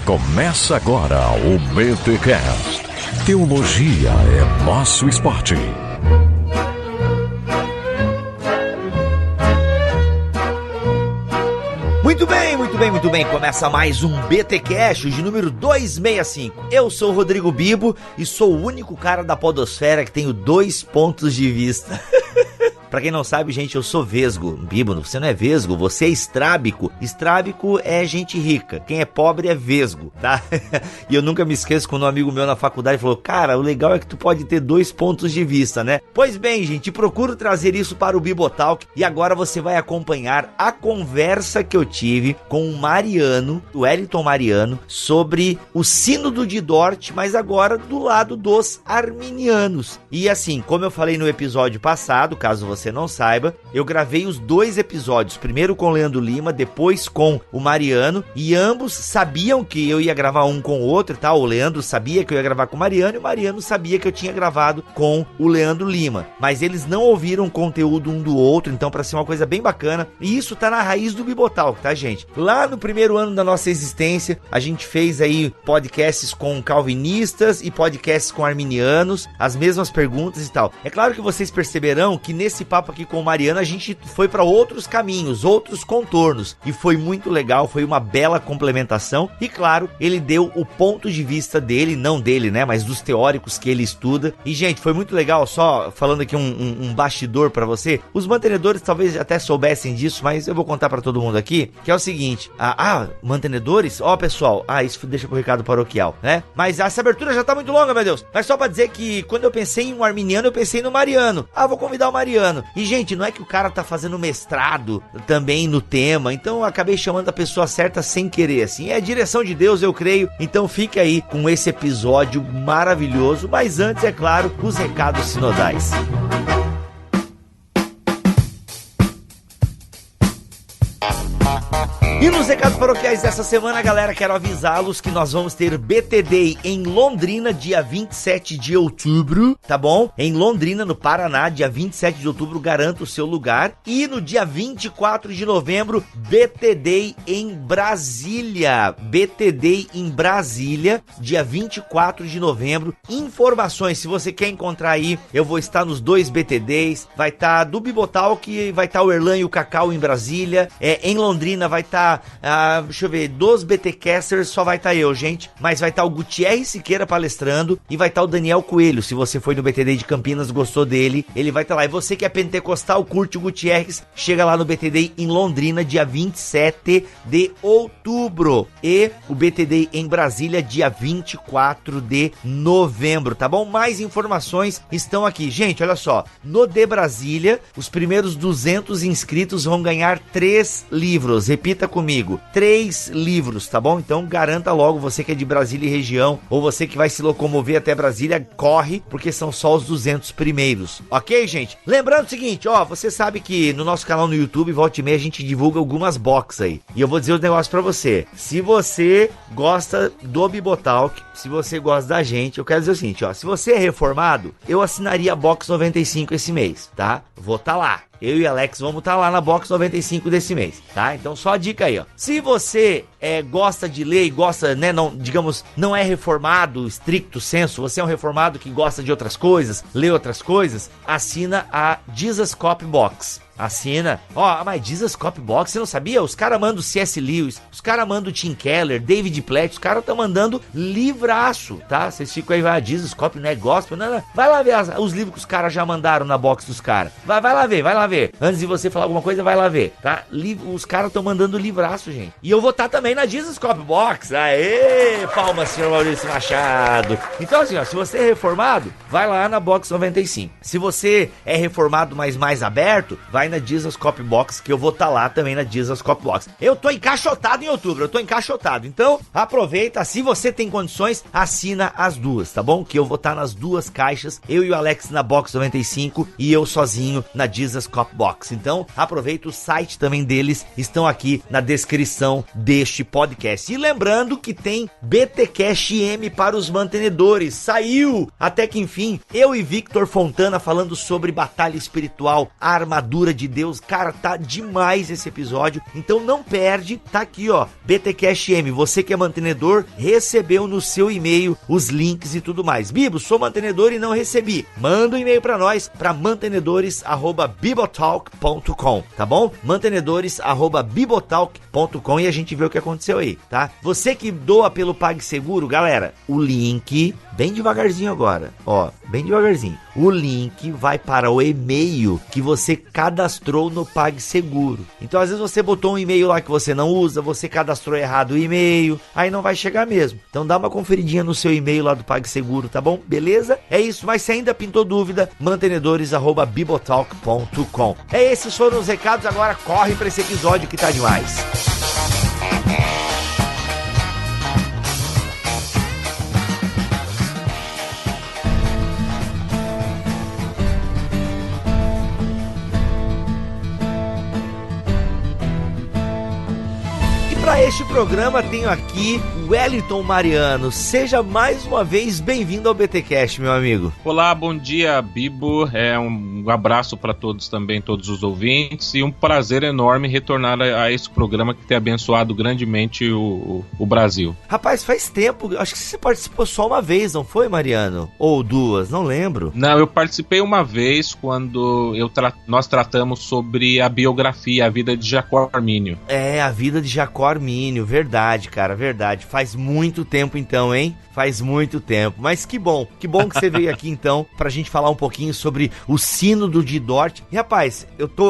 Começa agora o BTCast. Teologia é nosso esporte. Muito bem. Começa mais um BTcast de número 265. Eu sou o Rodrigo Bibo e sou o único cara da podosfera que tenho 2 pontos de vista. Pra quem não sabe, gente, eu sou vesgo. Bibo, você não é vesgo, você é estrábico. Estrábico é gente rica. Quem é pobre é vesgo, tá? E eu nunca me esqueço quando um amigo meu na faculdade falou: cara, o legal é que tu pode ter 2 pontos de vista, né? Pois bem, gente, procuro trazer isso para o Bibotalk. E agora você vai acompanhar a conversa que eu tive com o Mariano, o Wellington Mariano, sobre o Sínodo de Dort, mas agora do lado dos arminianos. E assim, como eu falei no episódio passado, caso você não saiba, eu gravei os 2 episódios, primeiro com o Leandro Lima, depois com o Mariano, e ambos sabiam que eu ia gravar um com o outro, tá? O Leandro sabia que eu ia gravar com o Mariano, e o Mariano sabia que eu tinha gravado com o Leandro Lima, mas eles não ouviram o conteúdo um do outro, então para ser uma coisa bem bacana, e isso tá na raiz do Bibotalk, tá, gente? Lá no primeiro ano da nossa existência, a gente fez aí podcasts com calvinistas e podcasts com arminianos, as mesmas perguntas e tal. É claro que vocês perceberão que nesse papo aqui com o Mariano a gente foi para outros caminhos, outros contornos, e foi muito legal, foi uma bela complementação. E claro, ele deu o ponto de vista dele, não dele, né, mas dos teóricos que ele estuda. E gente, foi muito legal. Só falando aqui um bastidor para você, os mantenedores talvez até soubessem disso, mas eu vou contar para todo mundo aqui, que é o seguinte: mantenedores, pessoal, isso deixa pro recado paroquial, né, mas essa abertura já tá muito longa, meu Deus, mas só para dizer que quando eu pensei em um arminiano, eu pensei no Mariano. Vou convidar o Mariano. E, gente, não é que o cara tá fazendo mestrado também no tema, então eu acabei chamando a pessoa certa sem querer, assim. É a direção de Deus, eu creio. Então fique aí com esse episódio maravilhoso. Mas antes, é claro, os recados sinodais. E nos recados paroquiais dessa semana, galera, quero avisá-los que nós vamos ter BTD em Londrina, dia 27 de outubro, tá bom? Em Londrina, no Paraná, dia 27 de outubro, garanta o seu lugar. E no dia 24 de novembro, BTD em Brasília. BTD em Brasília, dia 24 de novembro. Informações, se você quer encontrar aí, eu vou estar nos 2 BTDs. Vai estar do Bibotalk, vai estar o Erlan e o Cacau em Brasília. Em Londrina vai estar, deixa eu ver, dos BTcasters só vai estar eu, gente, mas vai estar o Gutierrez Siqueira palestrando e vai estar o Daniel Coelho. Se você foi no BTD de Campinas, gostou dele, ele vai estar lá. E você que é pentecostal, curte o Gutierrez, chega lá no BTD em Londrina, dia 27 de outubro. E o BTD em Brasília, dia 24 de novembro, tá bom? Mais informações estão aqui. Gente, olha só, no de Brasília, os primeiros 200 inscritos vão ganhar 3 livros. Repita comigo, 3 livros, tá bom? Então garanta logo, você que é de Brasília e região, ou você que vai se locomover até Brasília, corre, porque são só os 200 primeiros, ok, gente? Lembrando o seguinte, você sabe que no nosso canal no YouTube, volta e meia, a gente divulga algumas boxes aí, e eu vou dizer um negócio pra você: se você gosta do Bibotalk, se você gosta da gente, eu quero dizer o seguinte, se você é reformado, eu assinaria a Box 95 esse mês, tá? Vou estar lá. Eu e Alex vamos estar lá na Box 95 desse mês, tá? Então só a dica aí, Se você gosta de ler e gosta, né, não é reformado, stricto sensu, você é um reformado que gosta de outras coisas, lê outras coisas, assina a Jesus Cop Box. Assina. Mas Jesus Cop Box, você não sabia? Os caras mandam C.S. Lewis, os caras mandam Tim Keller, David Platt, os caras estão mandando livraço, tá? Vocês ficam aí, Jesus Cop não é gospel, não. Vai lá ver os livros que os caras já mandaram na box dos caras. Vai lá ver. Antes de você falar alguma coisa, vai lá ver, tá? Os caras estão mandando livraço, gente. E eu vou estar também na Jesus Cop Box. Aê! Palmas, senhor Maurício Machado. Então, assim, se você é reformado, vai lá na Box 95. Se você é reformado, mas mais aberto, vai na Jesus Cop Box, que eu vou estar lá também na Jesus Cop Box. Eu tô encaixotado em outubro, então aproveita, se você tem condições, assina as 2, tá bom? Que eu vou estar nas 2 caixas, eu e o Alex na Box 95 e eu sozinho na Jesus Cop Box. Então aproveita, o site também deles estão aqui na descrição deste podcast. E lembrando que tem BTcast M para os mantenedores, saiu até que enfim, eu e Victor Fontana falando sobre batalha espiritual, a armadura coisa de Deus, cara, tá demais esse episódio, então não perde, tá aqui ó, BTcast-M, você que é mantenedor, recebeu no seu e-mail os links e tudo mais. Bibo, sou mantenedor e não recebi, manda um e-mail pra nós, pra mantenedores@bibotalk.com, tá bom? mantenedores@bibotalk.com e a gente vê o que aconteceu aí, tá? Você que doa pelo PagSeguro, galera, o link, bem devagarzinho agora, ó, bem devagarzinho, o link vai para o e-mail que você cadastrou no PagSeguro. Então às vezes você botou um e-mail lá que você não usa, você cadastrou errado o e-mail, aí não vai chegar mesmo. Então dá uma conferidinha no seu e-mail lá do PagSeguro, tá bom? Beleza? É isso, mas se ainda pintou dúvida, mantenedores@bibotalk.com. Esses foram os recados, agora corre para esse episódio que tá demais. Para este programa tenho aqui o Wellington Mariano. Seja mais uma vez bem-vindo ao BTcast, meu amigo. Olá, bom dia, Bibo. Um abraço para todos também, todos os ouvintes, e um prazer enorme retornar a esse programa que tem abençoado grandemente o Brasil. Rapaz, faz tempo, acho que você participou só uma vez, não foi, Mariano? Ou duas, não lembro. Não, eu participei uma vez quando nós tratamos sobre a biografia, a vida de Jacó Armínio. A vida de Jacó Armínio, verdade, cara, verdade. Faz muito tempo então, hein? Faz muito tempo, mas que bom que você veio aqui então pra gente falar um pouquinho sobre o Sínodo de Dort. E rapaz,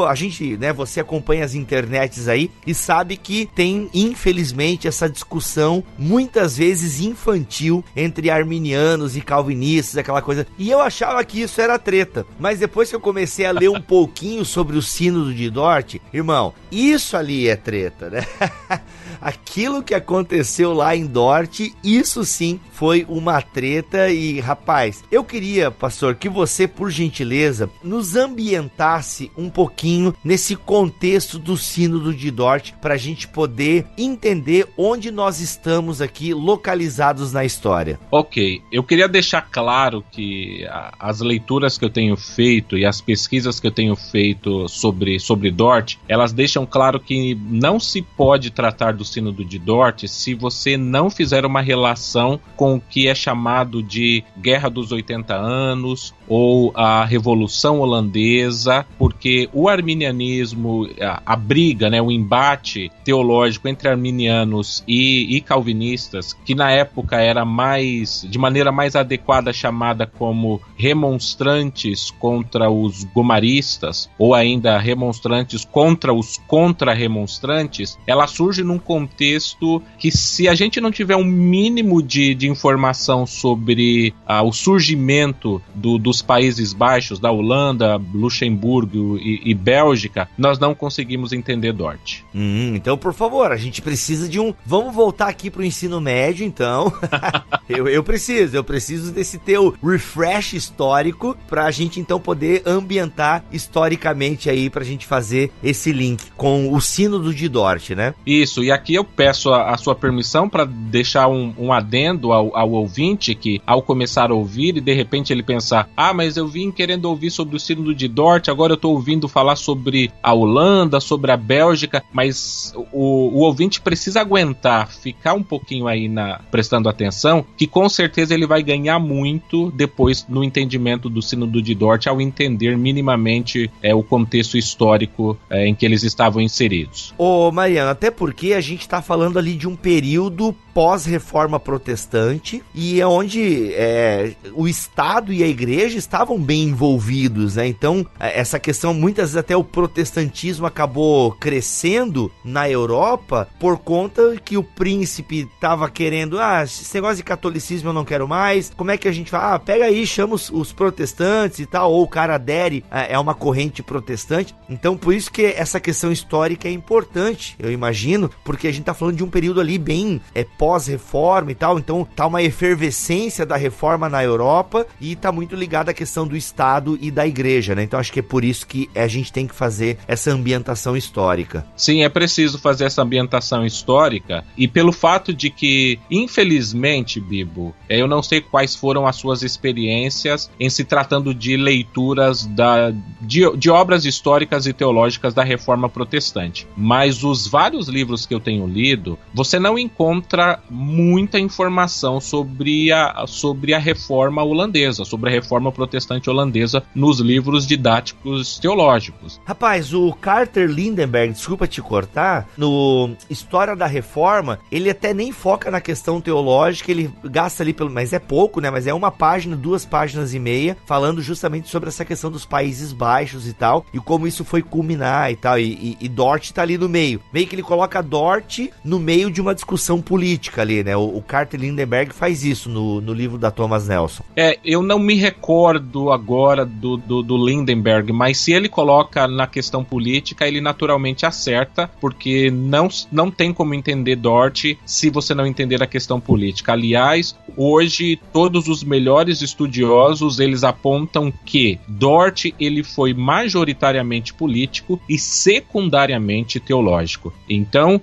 a gente, né, você acompanha as internets aí e sabe que tem, infelizmente, essa discussão muitas vezes infantil entre arminianos e calvinistas, aquela coisa. E eu achava que isso era treta, mas depois que eu comecei a ler um pouquinho sobre o Sínodo de Dort, irmão, isso ali é treta, né? Aquilo que aconteceu lá em Dort, isso sim foi uma treta. E rapaz, eu queria, pastor, que você, por gentileza, nos ambientasse um pouquinho nesse contexto do Sínodo de Dort, para a gente poder entender onde nós estamos aqui localizados na história. Ok, eu queria deixar claro que as leituras que eu tenho feito e as pesquisas que eu tenho feito sobre Dort, elas deixam claro que não se pode tratar do Sínodo de Dort se você não fizer uma relação com o que é chamado de Guerra dos 80 Anos ou a Revolução Holandesa, porque o arminianismo, a briga, né, o embate teológico entre arminianos e calvinistas, que na época era de maneira mais adequada chamada como remonstrantes contra os gomaristas, ou ainda remonstrantes contra os contra-remonstrantes, ela surge num contexto que, se a gente não tiver um mínimo de informação sobre o surgimento dos Países Baixos, da Holanda, Luxemburgo e Bélgica, nós não conseguimos entender Dort. Então, por favor, a gente precisa de vamos voltar aqui pro ensino médio, então. eu preciso desse teu refresh histórico pra gente, então, poder ambientar historicamente aí, pra gente fazer esse link com o Sínodo de Dort, né? Isso, e aqui eu peço a sua permissão para deixar um adendo ao ouvinte que, ao começar a ouvir e de repente ele pensar, mas eu vim querendo ouvir sobre o Sínodo de Dort, agora eu tô ouvindo falar sobre a Holanda, sobre a Bélgica, mas o ouvinte precisa aguentar, ficar um pouquinho aí prestando atenção, que com certeza ele vai ganhar muito depois no entendimento do Sínodo de Dort, ao entender minimamente o contexto histórico em que eles estavam inseridos. Ô Mariano, até porque a gente tá falando ali de um período pós-reforma protestante e é onde o Estado e a Igreja estavam bem envolvidos, né? Então, essa questão, muitas vezes até o protestantismo acabou crescendo na Europa por conta que o príncipe estava querendo, esse negócio de catolicismo eu não quero mais, como é que a gente fala? Pega aí, chama os protestantes e tal, ou o cara adere a uma corrente protestante. Então, por isso que essa questão histórica é importante, eu imagino, porque a gente tá falando de um período ali bem pós-reforma e tal, então tá uma efervescência da reforma na Europa e tá muito ligado à questão do Estado e da Igreja, né? Então acho que é por isso que a gente tem que fazer essa ambientação histórica. Sim, é preciso fazer essa ambientação histórica, e pelo fato de que, infelizmente, Bibo, eu não sei quais foram as suas experiências em se tratando de leituras de obras históricas e teológicas da Reforma Protestante, mas os vários livros que eu tenho lido, você não encontra muita informação sobre a Reforma holandesa, sobre a Reforma Protestante holandesa nos livros didáticos teológicos. Rapaz, o Carter Lindenberg, desculpa te cortar, no História da Reforma, ele até nem foca na questão teológica, ele gasta ali, mas é pouco, né? Mas é uma página, 2 páginas e meia, falando justamente sobre essa questão dos Países Baixos e tal, e como isso foi culminar e tal, e Dort tá ali no meio. Meio que ele coloca Dort no meio de uma discussão política ali, né? O Carter Lindenberg faz isso no livro da Thomas Nelson. Eu não me recordo agora do Lindenberg, mas se ele coloca na questão política, ele naturalmente acerta, porque não tem como entender Dort se você não entender a questão política. Aliás, hoje todos os melhores estudiosos, eles apontam que Dort, ele foi majoritariamente político e secundariamente teológico. Então,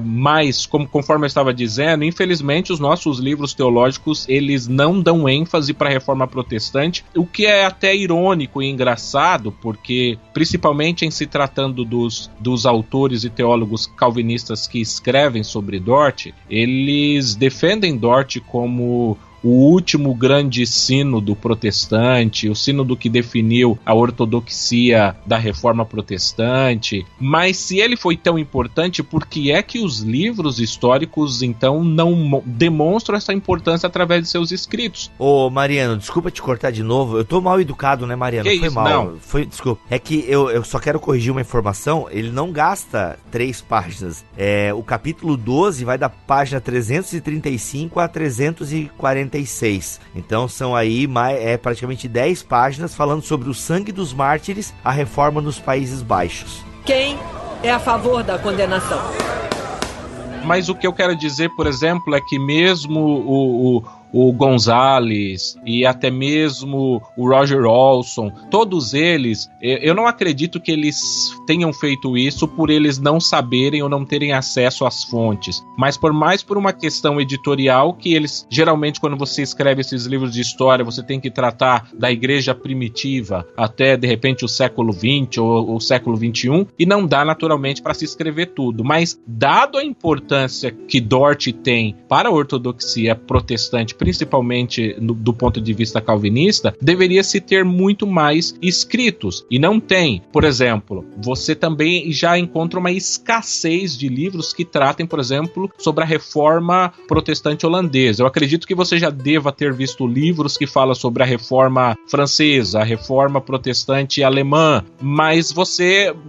mas conforme eu estava dizendo, infelizmente os nossos livros teológicos, eles não dão ênfase para a Reforma Protestante, o que é até irônico e engraçado, porque principalmente em se tratando dos autores e teólogos calvinistas que escrevem sobre Dort, eles defendem Dort como o último grande sínodo protestante, o sínodo que definiu a ortodoxia da Reforma Protestante. Mas se ele foi tão importante, por que é que os livros históricos, então, não demonstram essa importância através de seus escritos? Ô, Mariano, desculpa te cortar de novo, eu tô mal educado, né, Mariano? Que foi isso? mal. Não. Desculpa. É que eu só quero corrigir uma informação, ele não gasta 3 páginas. O capítulo 12 vai da página 335 a 346. Então são aí praticamente 10 páginas falando sobre o sangue dos mártires, a reforma nos Países Baixos. Quem é a favor da condenação? Mas o que eu quero dizer, por exemplo, é que mesmo o Gonzalez e até mesmo o Roger Olson, todos eles, eu não acredito que eles tenham feito isso por eles não saberem ou não terem acesso às fontes, mas por uma questão editorial, que eles, geralmente quando você escreve esses livros de história, você tem que tratar da igreja primitiva até de repente o século XX ou o século XXI, e não dá naturalmente para se escrever tudo, mas dado a importância que Dort tem para a ortodoxia protestante, principalmente do ponto de vista calvinista, deveria se ter muito mais escritos, e não tem. Por exemplo, você também já encontra uma escassez de livros que tratem, por exemplo, sobre a reforma protestante holandesa. Eu acredito que você já deva ter visto livros que falam sobre a reforma francesa, a reforma protestante alemã, mas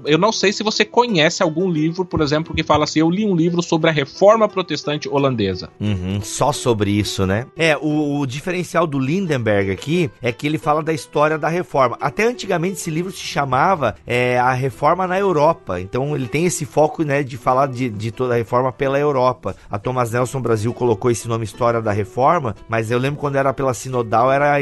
eu não sei se você conhece algum livro, por exemplo, que fala assim: eu li um livro sobre a reforma protestante holandesa. Só sobre isso, né? O diferencial do Lindenberg aqui é que ele fala da história da reforma. Até antigamente esse livro se chamava A Reforma na Europa. Então ele tem esse foco, né, de falar de toda a reforma pela Europa. A Thomas Nelson Brasil colocou esse nome História da Reforma, mas eu lembro quando era pela Sinodal, era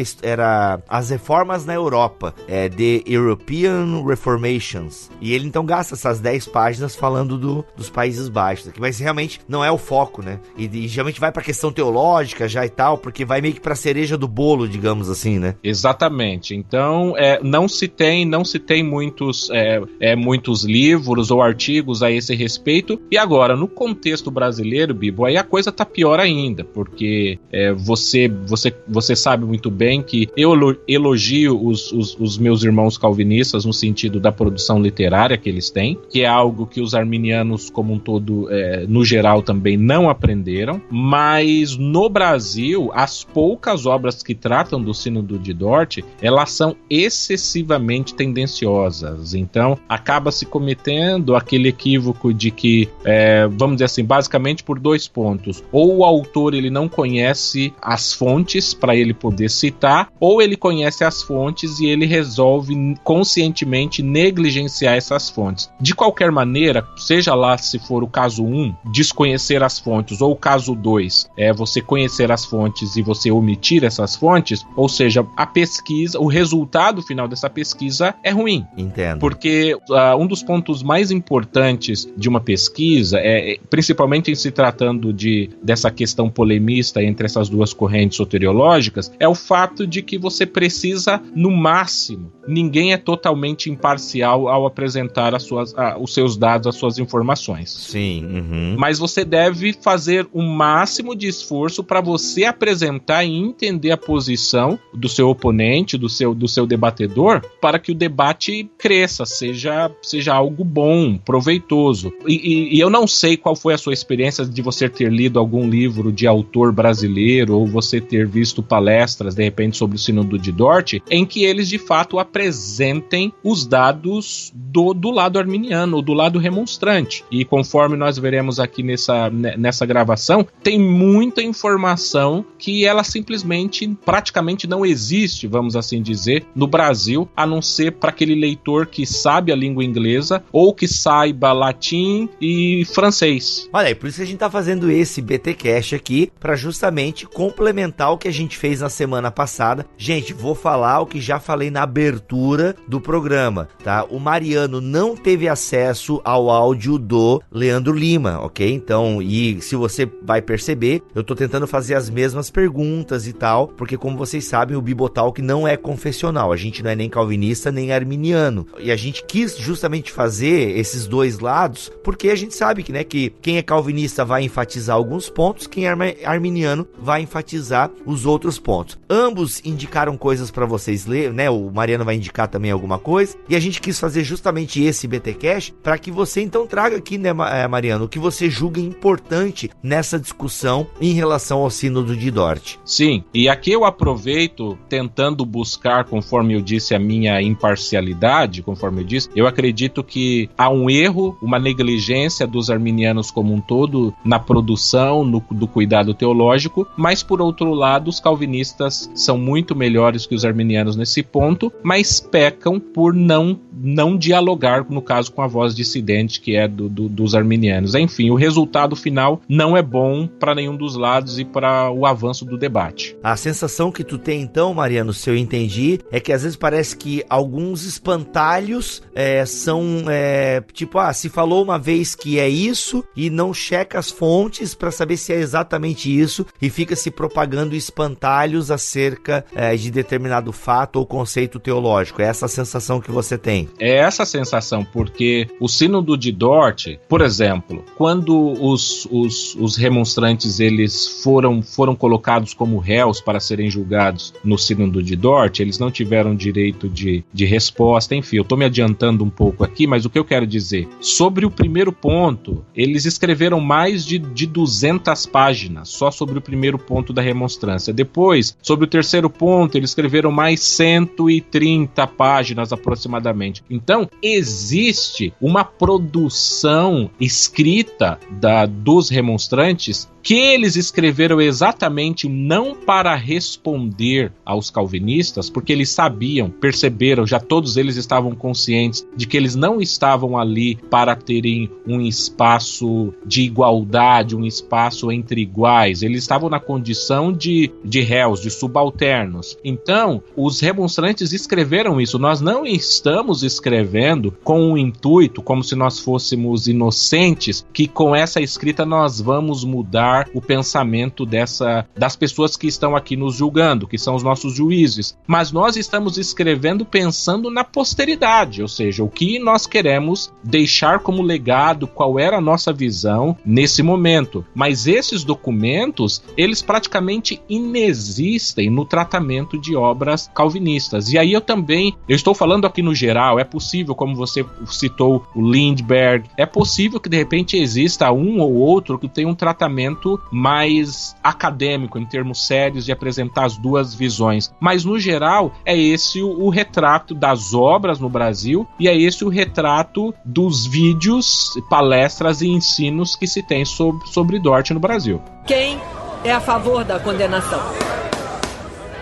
As Reformas na Europa, The European Reformations. E ele então gasta essas 10 páginas falando dos Países Baixos aqui, mas realmente não é o foco, né? E geralmente vai pra questão teológica já e tal, porque vai meio que pra cereja do bolo, digamos assim, né? Exatamente. Então, não se tem muitos livros ou artigos a esse respeito. E agora, no contexto brasileiro, Bibo, aí a coisa tá pior ainda, porque você sabe muito bem que eu elogio os meus irmãos calvinistas no sentido da produção literária que eles têm, que é algo que os arminianos como um todo, no geral, também não aprenderam, mas no Brasil Brasil, as poucas obras que tratam do Sínodo de Dort, elas são excessivamente tendenciosas. Então, acaba se cometendo aquele equívoco de que, vamos dizer assim, basicamente por 2 pontos. Ou o autor ele não conhece as fontes para ele poder citar, ou ele conhece as fontes e ele resolve conscientemente negligenciar essas fontes. De qualquer maneira, seja lá se for o caso 1, desconhecer as fontes, ou o caso 2, você conhecer as fontes e você omitir essas fontes, ou seja, a pesquisa, o resultado final dessa pesquisa é ruim. Entendo. Porque um dos pontos mais importantes de uma pesquisa, principalmente em se tratando dessa questão polemista entre essas duas correntes soteriológicas, é o fato de que você precisa, no máximo, ninguém é totalmente imparcial ao apresentar os seus dados, as suas informações. Sim. Uhum. Mas você deve fazer o máximo de esforço para você apresentar e entender a posição do seu oponente, do seu debatedor, para que o debate cresça, seja algo bom, proveitoso. E eu não sei qual foi a sua experiência de você ter lido algum livro de autor brasileiro, ou você ter visto palestras, de repente, sobre o Sínodo de Dort, em que eles, de fato, apresentem os dados do lado arminiano, ou do lado remonstrante. E conforme nós veremos aqui nessa gravação, tem muita informação que ela simplesmente, praticamente não existe, vamos assim dizer, no Brasil, a não ser para aquele leitor que sabe a língua inglesa, ou que saiba latim e francês. Olha aí, por isso que a gente tá fazendo esse BTcast aqui, para justamente complementar o que a gente fez na semana passada. Gente, vou falar o que já falei na abertura do programa, tá? O Mariano não teve acesso ao áudio do Leandro Lima, ok? Então, e se você vai perceber, eu tô tentando fazer as mesmas perguntas e tal, porque como vocês sabem, o Bibotalk não é confessional, a gente não é nem calvinista nem arminiano, e a gente quis justamente fazer esses dois lados, porque a gente sabe que, né, que quem é calvinista vai enfatizar alguns pontos, quem é arminiano vai enfatizar os outros pontos. Ambos indicaram coisas para vocês ler, né? O Mariano vai indicar também alguma coisa, e a gente quis fazer justamente esse BTcast para que você então traga aqui, né, Mariano, o que você julga importante nessa discussão em relação ao Sínodo de Dort. Sim, e aqui eu aproveito tentando buscar, conforme eu disse, a minha imparcialidade, conforme eu disse, eu acredito que há um erro, uma negligência dos arminianos como um todo na produção, do cuidado teológico, mas por outro lado, os calvinistas são muito melhores que os arminianos nesse ponto, mas pecam por não dialogar, no caso, com a voz dissidente que é dos arminianos. Enfim, o resultado final não é bom para nenhum dos lados e para o avanço do debate. A sensação que tu tem então, Mariano, se eu entendi, é que às vezes parece que alguns espantalhos são tipo, se falou uma vez que é isso e não checa as fontes para saber se é exatamente isso e fica se propagando espantalhos acerca de determinado fato ou conceito teológico. É essa a sensação que você tem? É essa a sensação, porque o Sínodo de Dort, por exemplo, quando os remonstrantes eles foram colocados como réus para serem julgados no Sínodo de Dort, eles não tiveram direito de resposta. Enfim, eu estou me adiantando um pouco aqui, mas o que eu quero dizer, sobre o primeiro ponto, eles escreveram mais de 200 páginas, só sobre o primeiro ponto da remonstrância. Depois, sobre o terceiro ponto, eles escreveram mais 130 páginas aproximadamente. Então, existe uma produção escrita dos remonstrantes que eles escreveram exatamente não para responder aos calvinistas, porque eles sabiam, perceberam, já todos eles estavam conscientes de que eles não estavam ali para terem um espaço de igualdade, um espaço entre iguais. Eles estavam na condição de réus, de subalternos. Então, os remonstrantes escreveram isso. Nós não estamos escrevendo com um intuito, como se nós fôssemos inocentes, que com essa escrita nós vamos mudar o pensamento das pessoas que estão aqui nos julgando, que são os nossos juízes. Mas nós estamos escrevendo pensando na posteridade, ou seja, o que nós queremos deixar como legado, qual era a nossa visão nesse momento. Mas esses documentos, eles praticamente inexistem no tratamento de obras calvinistas. E aí eu estou falando aqui no geral, é possível, como você citou o Lindbergh, é possível que de repente exista um ou outro que tenha um tratamento mais acadêmico acadêmico, em termos sérios, de apresentar as duas visões. Mas, no geral, é esse o retrato das obras no Brasil e é esse o retrato dos vídeos, palestras e ensinos que se tem sobre Dort no Brasil. Quem é a favor da condenação?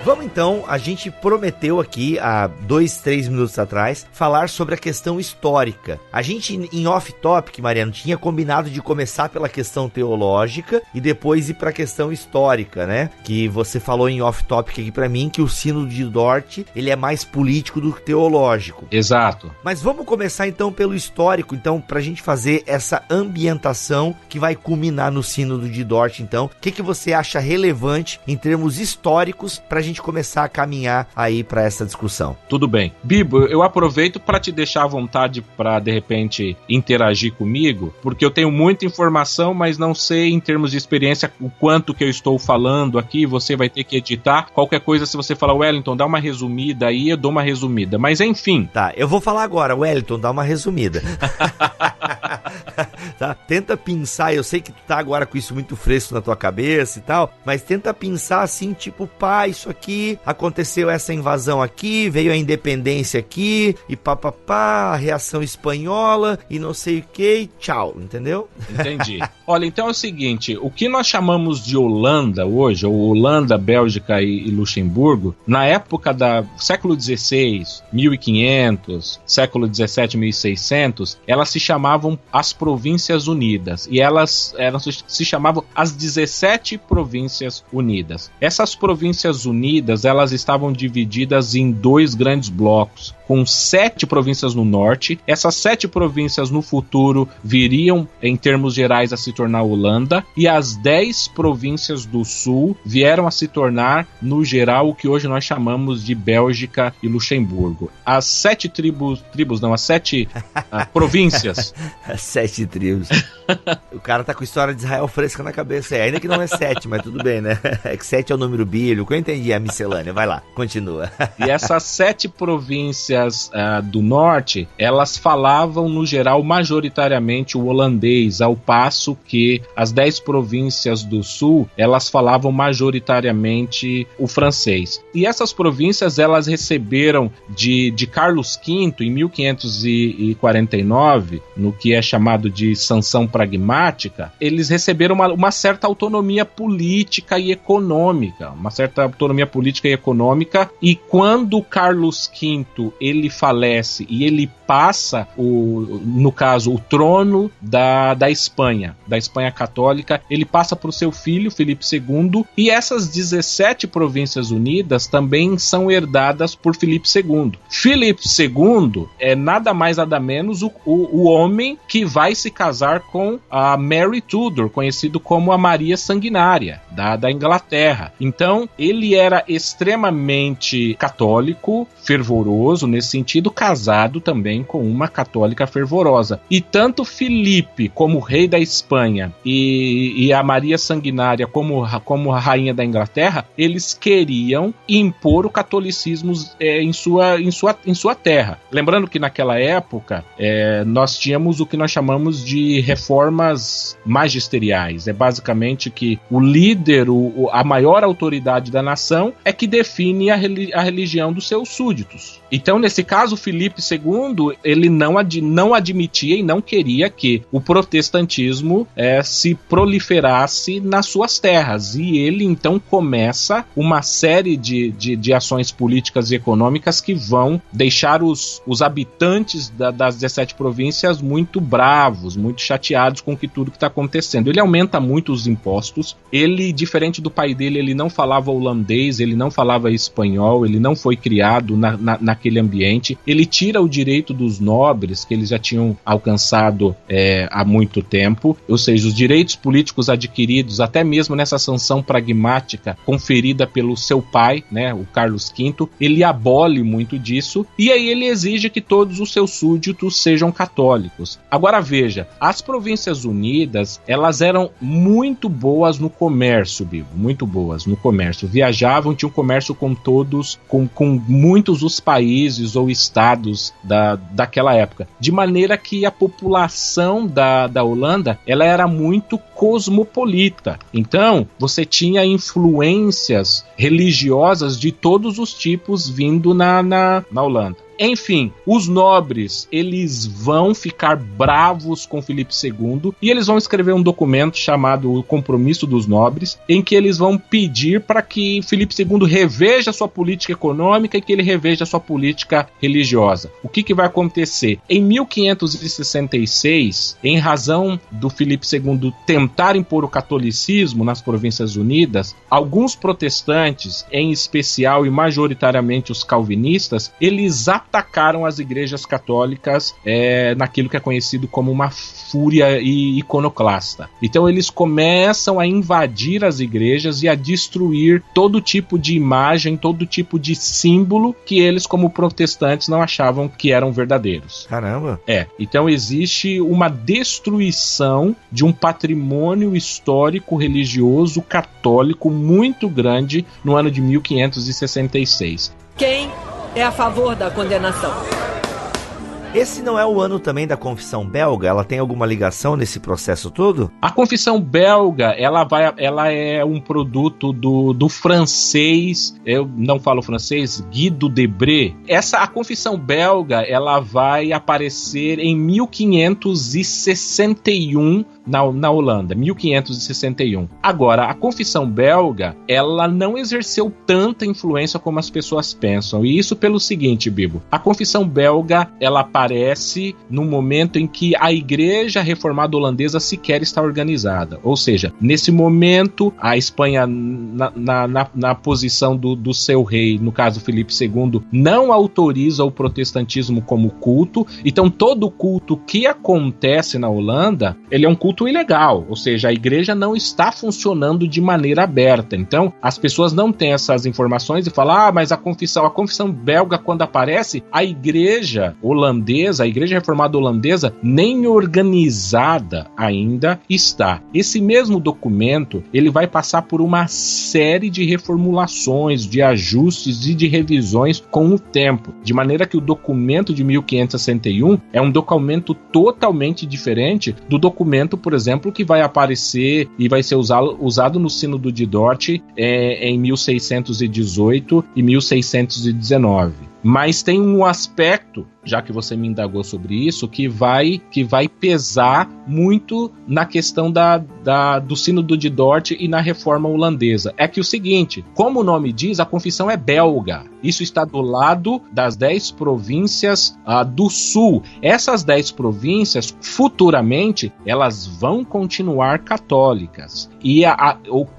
Vamos então, a gente prometeu aqui há 2-3 minutos atrás falar sobre a questão histórica. A gente em off-topic, Mariano, tinha combinado de começar pela questão teológica e depois ir para a questão histórica, né? Que você falou em off-topic aqui para mim que o Sínodo de Dort, ele é mais político do que teológico. Exato. Mas vamos começar então pelo histórico, então, pra gente fazer essa ambientação que vai culminar no Sínodo de Dort, então. O que você acha relevante em termos históricos pra gente começar a caminhar aí para essa discussão? Tudo bem. Bibo, eu aproveito para te deixar à vontade para, de repente, interagir comigo, porque eu tenho muita informação, mas não sei, em termos de experiência, o quanto que eu estou falando aqui. Você vai ter que editar. Qualquer coisa, se você falar, Wellington, dá uma resumida aí, eu dou uma resumida. Mas, enfim. Tá, eu vou falar agora, Wellington, dá uma resumida. Tá? Tenta pensar, eu sei que tu tá agora com isso muito fresco na tua cabeça e tal, mas tenta pensar assim, tipo, pá, isso aqui, aconteceu essa invasão aqui, veio a independência aqui, e papapá, a reação espanhola, e não sei o que, tchau, entendeu? Entendi. Olha, então é o seguinte, o que nós chamamos de Holanda hoje, ou Holanda, Bélgica e Luxemburgo, na época do século XVI, 1500, século XVII, 1600, elas se chamavam as Províncias Unidas, e elas se chamavam as 17 Províncias Unidas. Essas Províncias Unidas, elas estavam divididas em 2 grandes blocos, com 7 províncias no norte. Essas 7 províncias no futuro viriam, em termos gerais, a se tornar Holanda, e as 10 províncias do sul vieram a se tornar, no geral, o que hoje nós chamamos de Bélgica e Luxemburgo. As 7 as 7 províncias. As 7 tribos. O cara tá com a história de Israel fresca na cabeça, ainda que não é 7, mas tudo bem, né? É que 7 é o número bíblico, eu entendi a miscelânea, vai lá, continua. E essas 7 províncias do norte, elas falavam, no geral, majoritariamente o holandês, ao passo que as 10 províncias do sul, elas falavam majoritariamente o francês. E essas províncias, elas receberam de Carlos V, em 1549, no que é chamado de sanção pragmática, eles receberam uma certa autonomia política e econômica, e quando Carlos V ele falece e ele passa no caso o trono da Espanha católica, ele passa para o seu filho Filipe II, e essas 17 províncias unidas também são herdadas por Filipe II. Filipe II é nada mais nada menos o homem que vai se casar com a Mary Tudor, conhecido como a Maria Sanguinária da Inglaterra. Então ele era extremamente católico, fervoroso nesse sentido, casado também com uma católica fervorosa. E tanto Filipe como rei da Espanha e a Maria Sanguinária como a rainha da Inglaterra, eles queriam impor o catolicismo em sua terra. Lembrando que naquela época nós tínhamos o que nós chamamos de reformas magisteriais. É basicamente que o líder, a maior autoridade da nação é que define a religião dos seus súditos. Então, nesse caso, Filipe II, ele não admitia e não queria que o protestantismo se proliferasse nas suas terras. E ele, então, começa uma série de ações políticas e econômicas que vão deixar os habitantes das 17 províncias muito bravos, muito chateados com tudo que está acontecendo. Ele aumenta muito os impostos. Ele, diferente do pai dele, ele não falava holandês, ele não falava espanhol, ele não foi criado naquele ambiente. Ele tira o direito dos nobres, que eles já tinham alcançado há muito tempo, ou seja, os direitos políticos adquiridos, até mesmo nessa sanção pragmática conferida pelo seu pai, né, o Carlos V, ele abole muito disso, e aí ele exige que todos os seus súditos sejam católicos. Agora veja, As Províncias Unidas, elas eram muito boas no comércio, Bibo, muito boas no comércio. Viajavam, tinham comércio com todos, com muitos dos países ou estados daquela época. De maneira que a população da Holanda, ela era muito cosmopolita. Então, você tinha influências religiosas de todos os tipos vindo na Holanda. Enfim, os nobres, eles vão ficar bravos com Filipe II e eles vão escrever um documento chamado O Compromisso dos Nobres, em que eles vão pedir para que Filipe II reveja sua política econômica e que ele reveja sua política religiosa. O que vai acontecer? Em 1566, em razão do Filipe II tentar impor o catolicismo nas Províncias Unidas, alguns protestantes, em especial e majoritariamente os calvinistas, eles atacaram as igrejas católicas naquilo que é conhecido como uma fúria iconoclasta. Então eles começam a invadir as igrejas e a destruir todo tipo de imagem, todo tipo de símbolo que eles, como protestantes, não achavam que eram verdadeiros. Caramba! Então existe uma destruição de um patrimônio histórico religioso católico muito grande no ano de 1566. Quem é a favor da condenação? Esse não é o ano também da Confissão Belga? Ela tem alguma ligação nesse processo todo? A Confissão Belga, ela é um produto do francês, eu não falo francês, Guy du Debré. A Confissão Belga, ela vai aparecer em 1561 na Holanda, 1561. Agora, a Confissão Belga, ela não exerceu tanta influência como as pessoas pensam, e isso pelo seguinte, Bibo, a Confissão Belga, ela aparece no momento em que a Igreja Reformada Holandesa sequer está organizada, ou seja, nesse momento, a Espanha, na posição do seu rei, no caso Filipe II, não autoriza o protestantismo como culto, então todo culto que acontece na Holanda, ele é um culto ilegal, ou seja, a igreja não está funcionando de maneira aberta. Então, as pessoas não têm essas informações e falam, mas a confissão belga, quando aparece, a igreja holandesa, a igreja reformada holandesa, nem organizada ainda está. Esse mesmo documento, ele vai passar por uma série de reformulações, de ajustes e de revisões com o tempo, de maneira que o documento de 1561 é um documento totalmente diferente do documento, por exemplo, que vai aparecer e vai ser usado no Sínodo de Dort em 1618 e 1619. Mas tem um aspecto, já que você me indagou sobre isso, que vai pesar muito na questão do Sínodo de Dort e na reforma holandesa. É que o seguinte, como o nome diz, a confissão é belga. Isso está do lado das 10 províncias do sul. Essas 10 províncias, futuramente, elas vão continuar católicas. E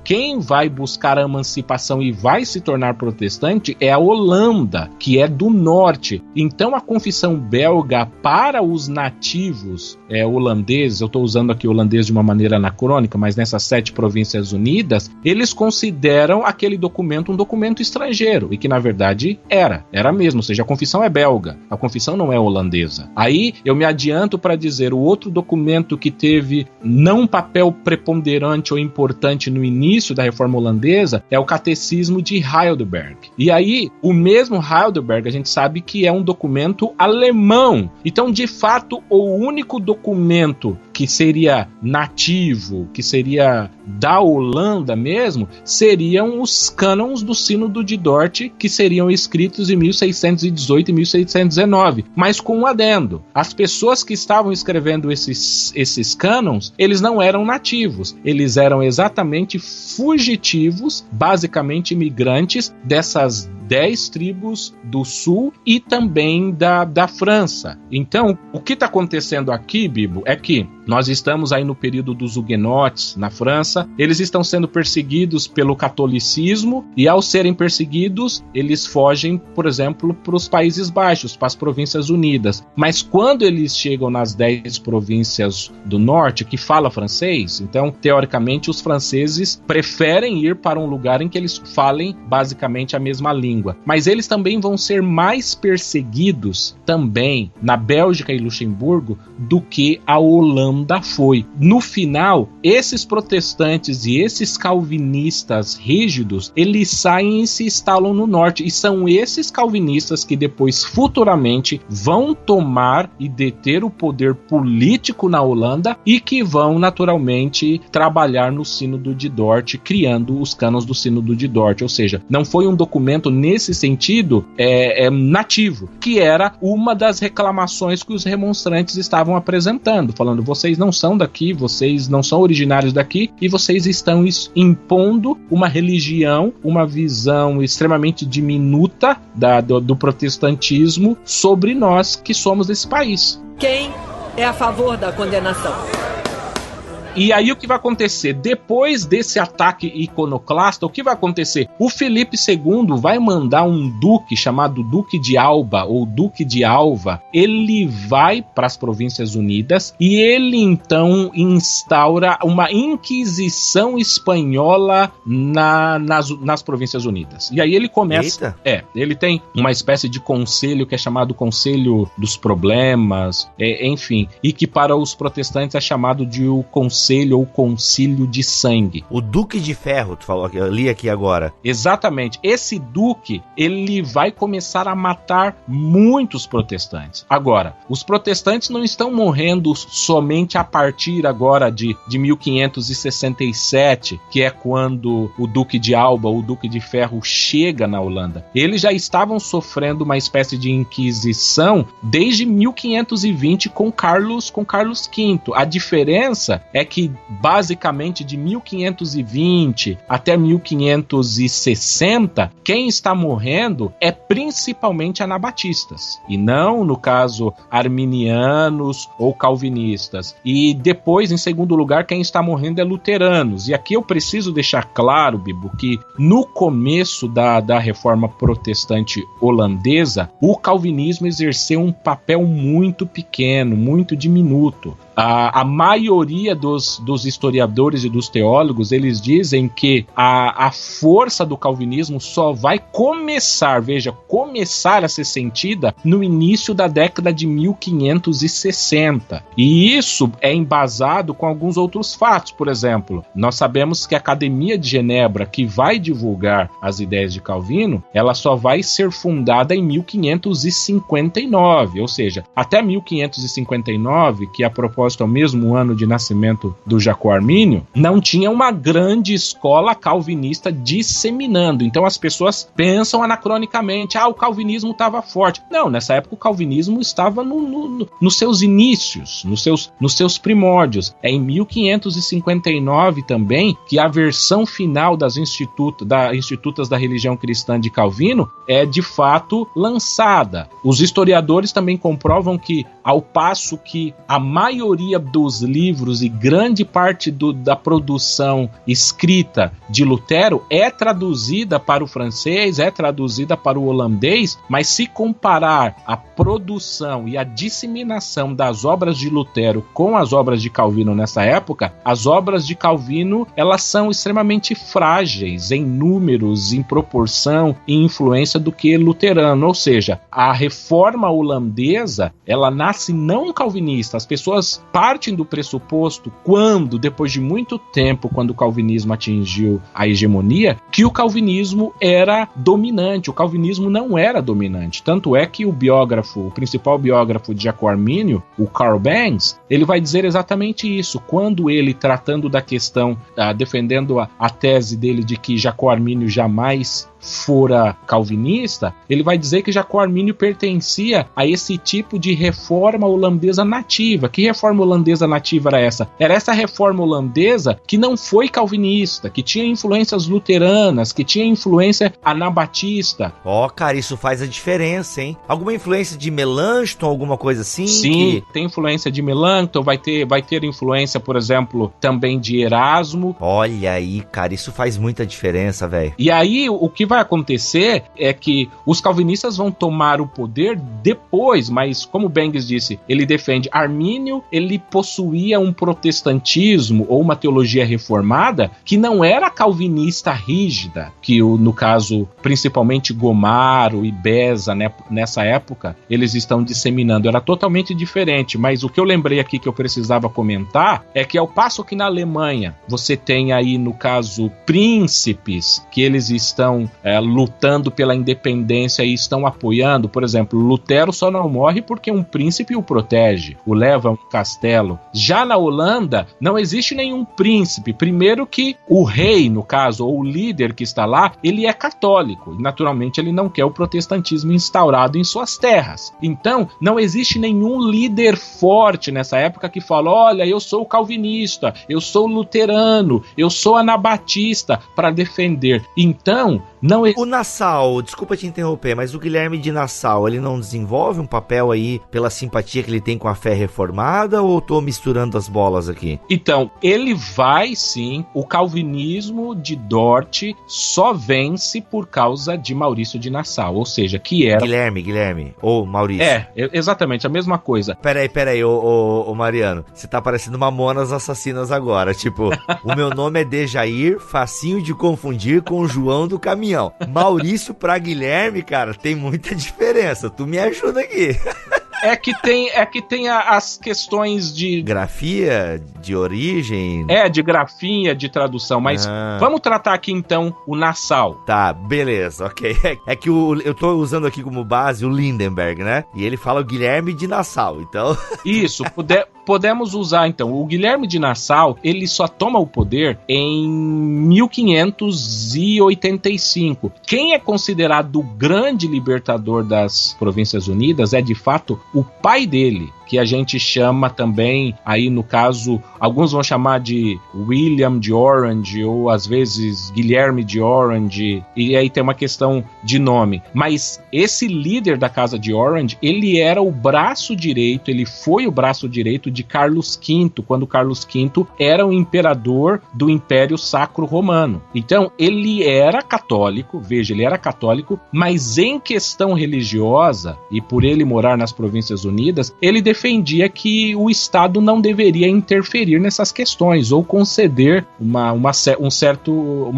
quem vai buscar a emancipação e vai se tornar protestante é a Holanda, que é do norte. Então a confissão belga para os nativos holandeses, eu estou usando aqui holandês de uma maneira anacrônica, mas nessas 7 províncias unidas, eles consideram aquele documento um documento estrangeiro, e que na verdade era mesmo, ou seja, a confissão é belga, a confissão não é holandesa. Aí eu me adianto para dizer, o outro documento que teve não um papel preponderante ou importante no início da reforma holandesa é o Catecismo de Heidelberg. E aí, o mesmo Heidelberg, a gente sabe que é um documento alemão. Então, de fato, o único documento que seria nativo, que seria da Holanda mesmo, seriam os cânons do Sínodo de Dort, que seriam escritos em 1618 e 1619, mas com um adendo. As pessoas que estavam escrevendo esses cânons, eles não eram nativos, eles eram exatamente fugitivos, basicamente imigrantes dessas 10 tribos do sul e também da França. Então, o que está acontecendo aqui, Bibo, é que nós estamos aí no período dos huguenotes na França, eles estão sendo perseguidos pelo catolicismo e, ao serem perseguidos, eles fogem, por exemplo, para os Países Baixos, para as Províncias Unidas. Mas quando eles chegam nas 10 províncias do norte, que fala francês, então, teoricamente, os franceses preferem ir para um lugar em que eles falem basicamente a mesma língua. língua. Mas eles também vão ser mais perseguidos também na Bélgica e Luxemburgo do que a Holanda foi. No final, esses protestantes e esses calvinistas rígidos, eles saem e se instalam no norte, e são esses calvinistas que depois, futuramente, vão tomar e deter o poder político na Holanda e que vão, naturalmente, trabalhar no Sínodo de Dort, criando os cânones do Sínodo de Dort. Ou seja, não foi um documento nesse sentido nativo, que era uma das reclamações que os remonstrantes estavam apresentando, falando: vocês não são daqui, vocês não são originários daqui e vocês estão impondo uma religião, uma visão extremamente diminuta do protestantismo sobre nós que somos desse país. Quem é a favor da condenação? E aí o que vai acontecer? Depois desse ataque iconoclasta, o que vai acontecer? O Felipe II vai mandar um duque chamado Duque de Alba, ou Duque de Alva. Ele vai para as Províncias Unidas e ele então instaura uma Inquisição espanhola nas Províncias Unidas. E aí ele começa... ele tem uma espécie de conselho que é chamado Conselho dos Problemas, enfim, e que para os protestantes é chamado de o Conselho ou Concílio de Sangue. O Duque de Ferro, tu falou, eu li aqui agora. Exatamente. Esse duque, ele vai começar a matar muitos protestantes. Agora, os protestantes não estão morrendo somente a partir agora de 1567, que é quando o Duque de Alba, o Duque de Ferro, chega na Holanda. Eles já estavam sofrendo uma espécie de inquisição desde 1520 com Carlos V. A diferença é que basicamente de 1520 até 1560, quem está morrendo é principalmente anabatistas, e não, no caso, arminianos ou calvinistas. E depois, em segundo lugar, quem está morrendo é luteranos. E aqui eu preciso deixar claro, Bibo, que no começo da reforma protestante holandesa, o calvinismo exerceu um papel muito pequeno, muito diminuto. A maioria dos historiadores e dos teólogos, eles dizem que a força do calvinismo só vai começar a ser sentida no início da década de 1560. E isso é embasado com alguns outros fatos. Por exemplo, nós sabemos que a Academia de Genebra, que vai divulgar as ideias de Calvino, ela só vai ser fundada em 1559, ou seja, até 1559, que a propósito é o mesmo ano de nascimento do Jacó Armínio, não tinha uma grande escola calvinista disseminando. Então as pessoas pensam anacronicamente, o calvinismo estava forte. Não, nessa época o calvinismo estava nos seus inícios, nos seus primórdios. É em 1559 também que a versão final das Institutas da Religião Cristã de Calvino é de fato lançada. Os historiadores também comprovam que, ao passo que a maioria dos livros e grande parte da produção escrita de Lutero é traduzida para o francês, é traduzida para o holandês, mas se comparar a produção e a disseminação das obras de Lutero com as obras de Calvino nessa época, as obras de Calvino, elas são extremamente frágeis em números, em proporção e influência do que luterano. Ou seja, a reforma holandesa, ela nasce não calvinista. As pessoas partem do pressuposto, depois de muito tempo, quando o calvinismo atingiu a hegemonia, que o calvinismo era dominante. O calvinismo não era dominante. Tanto é que o principal biógrafo de Jacó Armínio, o Carl Banks, ele vai dizer exatamente isso. Quando ele, tratando da questão, defendendo a tese dele de que Jacó Armínio jamais fora calvinista, ele vai dizer que Jacó Armínio pertencia a esse tipo de reforma holandesa nativa. Que reforma holandesa nativa era essa? Era essa reforma holandesa que não foi calvinista, que tinha influências luteranas, que tinha influência anabatista. Cara, isso faz a diferença, hein? Alguma influência de Melanchthon, alguma coisa assim? Sim, tem influência de Melanchthon, vai ter influência, por exemplo, também de Erasmo. Olha aí, cara, isso faz muita diferença, velho. E aí, o que vai acontecer é que os calvinistas vão tomar o poder depois, mas como Banks disse, ele defende Armínio, ele possuía um protestantismo ou uma teologia reformada que não era calvinista rígida, que no caso, principalmente Gomaro e Beza, né, nessa época, eles estão disseminando. Era totalmente diferente, mas o que eu lembrei aqui que eu precisava comentar é que ao passo que na Alemanha você tem aí, no caso, príncipes que eles estão lutando pela independência e estão apoiando, por exemplo, Lutero só não morre porque um príncipe o protege, o leva a um castelo. Já na Holanda não existe nenhum príncipe, primeiro que o rei, no caso, ou o líder que está lá, ele é católico, e naturalmente ele não quer o protestantismo instaurado em suas terras. Então, não existe nenhum líder forte nessa época que fala, olha, eu sou calvinista, eu sou luterano, eu sou anabatista, para defender. Então, não... O Nassau, desculpa te interromper, mas o Guilherme de Nassau, ele não desenvolve um papel aí pela simpatia que ele tem com a fé reformada, ou tô misturando as bolas aqui? Então, ele vai sim, o calvinismo de Dort só vence por causa de Maurício de Nassau, ou seja, que era... Guilherme, ou Maurício. Exatamente, a mesma coisa. Peraí, ô Mariano, você tá parecendo Mamonas Assassinas agora, tipo, o meu nome é Dejair, facinho de confundir com o João do Caminhão. Maurício pra Guilherme, cara, tem muita diferença, tu me ajuda aqui. É que tem as questões de... grafia, de origem... de grafia, de tradução, mas vamos tratar aqui então o Nassau. Tá, beleza, ok. É que eu tô usando aqui como base o Lindenberg, né? E ele fala o Guilherme de Nassau, então... Isso, podemos usar então. O Guilherme de Nassau, ele só toma o poder em 1585. Quem é considerado o grande libertador das Províncias Unidas é de fato o pai dele, que a gente chama também, aí no caso, alguns vão chamar de William de Orange, ou às vezes Guilherme de Orange, e aí tem uma questão de nome. Mas esse líder da Casa de Orange, ele era o braço direito, ele foi o braço direito de Carlos V, quando Carlos V era o imperador do Império Sacro Romano. Então, ele era católico, veja, ele era católico, mas em questão religiosa, e por ele morar nas Províncias Unidas, ele defendia que o Estado não deveria interferir nessas questões ou conceder uma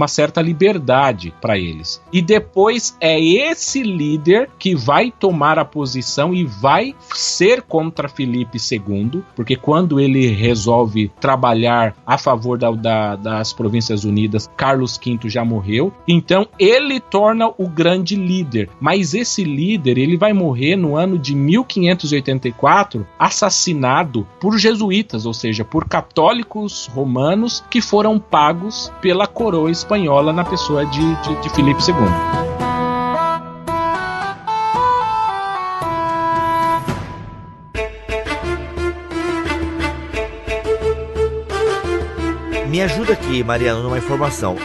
certa liberdade para eles. E depois é esse líder que vai tomar a posição e vai ser contra Filipe II, porque quando ele resolve trabalhar a favor das Províncias Unidas, Carlos V já morreu, então ele torna o grande líder. Mas esse líder, ele vai morrer no ano de 1584, assassinado por jesuítas, ou seja, por católicos romanos que foram pagos pela coroa espanhola na pessoa de Filipe II. Me ajuda aqui, Mariano, numa informação.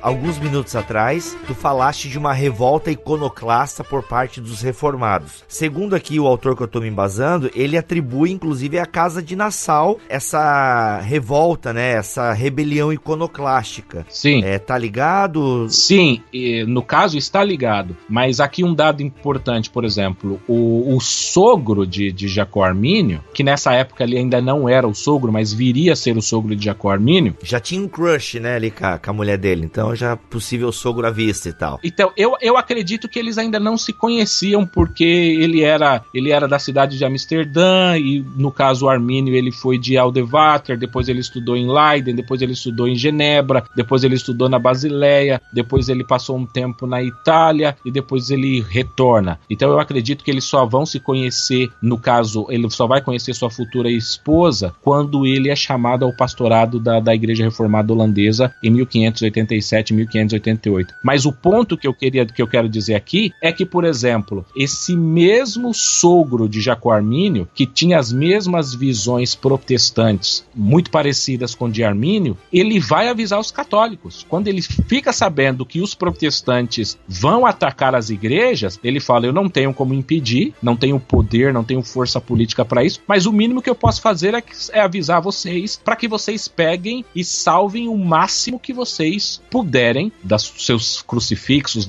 Alguns minutos atrás, tu falaste de uma revolta iconoclasta por parte dos reformados. Segundo aqui o autor que eu tô me embasando, ele atribui, inclusive, à Casa de Nassau essa revolta, né? Essa rebelião iconoclástica. Sim. Tá ligado? Sim, no caso está ligado. Mas aqui um dado importante, por exemplo, o sogro de Jacó Armínio, que nessa época ele ainda não era o sogro, mas viria a ser o sogro de Jacó Armínio, já tinha um crush, né, ali com a mulher dele, então já possível sogro à vista e tal. Então, eu acredito que eles ainda não se conheciam, porque ele era da cidade de Amsterdã, e no caso o Armínio, ele foi de Aldewater, depois ele estudou em Leiden, depois ele estudou em Genebra, depois ele estudou na Basileia, depois ele passou um tempo na Itália, e depois ele retorna. Então eu acredito que eles só vão se conhecer, no caso, ele só vai conhecer sua futura esposa, quando ele é chamado ao pastorado da Igreja Reformada Holandesa em 1587, 1588. Mas o ponto que eu quero dizer aqui é que, por exemplo, esse mesmo sogro de Jacó Armínio, que tinha as mesmas visões protestantes, muito parecidas com de Armínio, ele vai avisar os católicos. Quando ele fica sabendo que os protestantes vão atacar as igrejas, ele fala, eu não tenho como impedir, não tenho poder, não tenho força política para isso, mas o mínimo que eu posso fazer é avisar vocês, para que vocês peguem e salvem o máximo que vocês puderem dos seus crucifixos,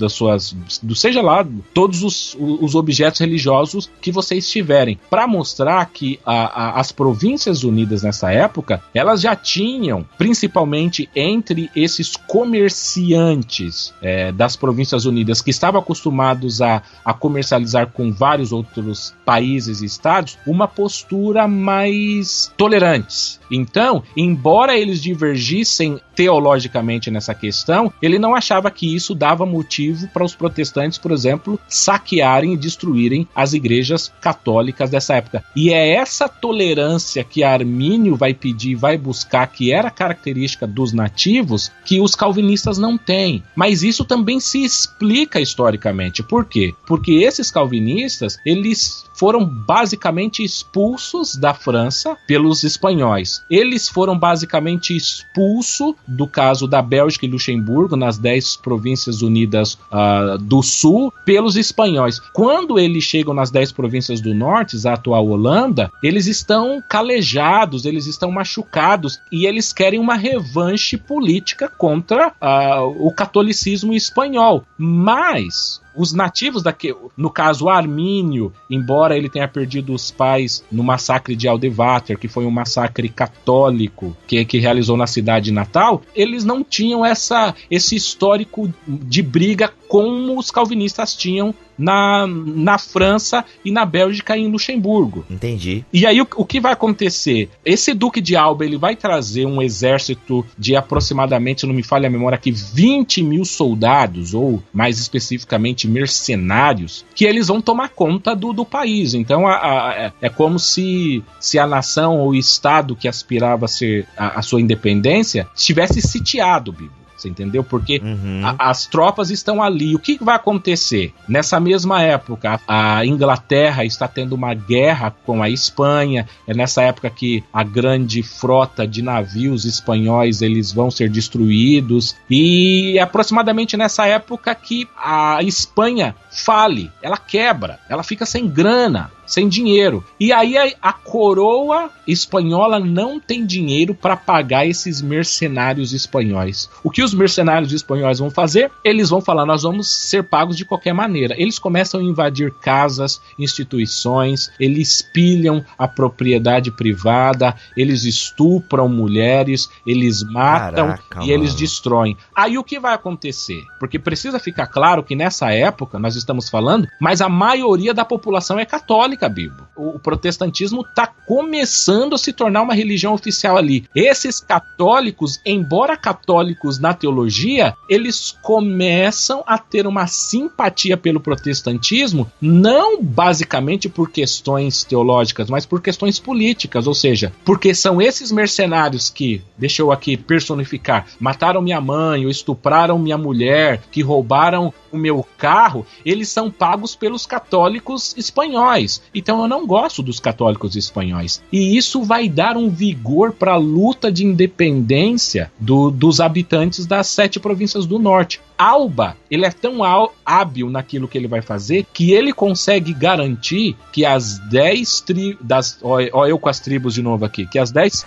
seja lá, todos os objetos religiosos que vocês tiverem, para mostrar que as Províncias Unidas nessa época, elas já tinham, principalmente entre esses comerciantes das Províncias Unidas, que estavam acostumados a comercializar com vários outros países e estados, uma postura mais tolerante. Então, embora eles divergissem teologicamente nessa questão, ele não achava que isso dava motivo para os protestantes, por exemplo, saquearem e destruírem as igrejas católicas dessa época. E é essa tolerância que Armínio vai pedir, vai buscar, que era característica dos nativos, que os calvinistas não têm. Mas isso também se explica historicamente. Por quê? Porque esses calvinistas, eles foram basicamente expulsos da França pelos espanhóis. Eles foram basicamente expulsos do caso da Bélgica e Luxemburgo, nas 10 Províncias Unidas do Sul, pelos espanhóis. Quando eles chegam nas 10 Províncias do Norte, a atual Holanda, eles estão calejados, eles estão machucados e eles querem uma revanche política contra o catolicismo espanhol. Mas os nativos no caso Armínio, embora ele tenha perdido os pais no massacre de Aldewater, que foi um massacre católico que realizou na cidade natal, eles não tinham esse histórico de briga como os calvinistas tinham na França e na Bélgica e em Luxemburgo. Entendi. E aí o que vai acontecer? Esse Duque de Alba, ele vai trazer um exército de aproximadamente, se não me falha a memória aqui, 20 mil soldados, ou mais especificamente mercenários, que eles vão tomar conta do país. Então é como se a nação ou o estado que aspirava a ser a sua independência estivesse sitiado, Bibo. Você entendeu? Porque as tropas estão ali. O que vai acontecer? Nessa mesma época, a Inglaterra está tendo uma guerra com a Espanha. É nessa época que a grande frota de navios espanhóis eles vão ser destruídos. E é aproximadamente nessa época que a Espanha fale, ela quebra, ela fica sem grana, sem dinheiro. E aí a coroa espanhola não tem dinheiro para pagar esses mercenários espanhóis. O que os mercenários espanhóis vão fazer? Eles vão falar, nós vamos ser pagos de qualquer maneira. Eles começam a invadir casas, instituições, eles pilham a propriedade privada, eles estupram mulheres, eles matam. Caraca, e eles destroem. Aí o que vai acontecer? Porque precisa ficar claro que nessa época, nós estamos falando, mas a maioria da população é católica, Bibo. O protestantismo está começando a se tornar uma religião oficial ali. Esses católicos, embora católicos na teologia, eles começam a ter uma simpatia pelo protestantismo, não basicamente por questões teológicas, mas por questões políticas, ou seja, porque são esses mercenários que, deixa eu aqui personificar, mataram minha mãe, ou estupraram minha mulher, que roubaram o meu carro, eles são pagos pelos católicos espanhóis. Então eu não gosto dos católicos espanhóis. E isso vai dar um vigor para a luta de independência dos habitantes das 7 províncias do norte. Alba, ele é tão hábil naquilo que ele vai fazer, que ele consegue garantir que as 10 tribos... Ó, eu com as tribos de novo aqui. Que as 10...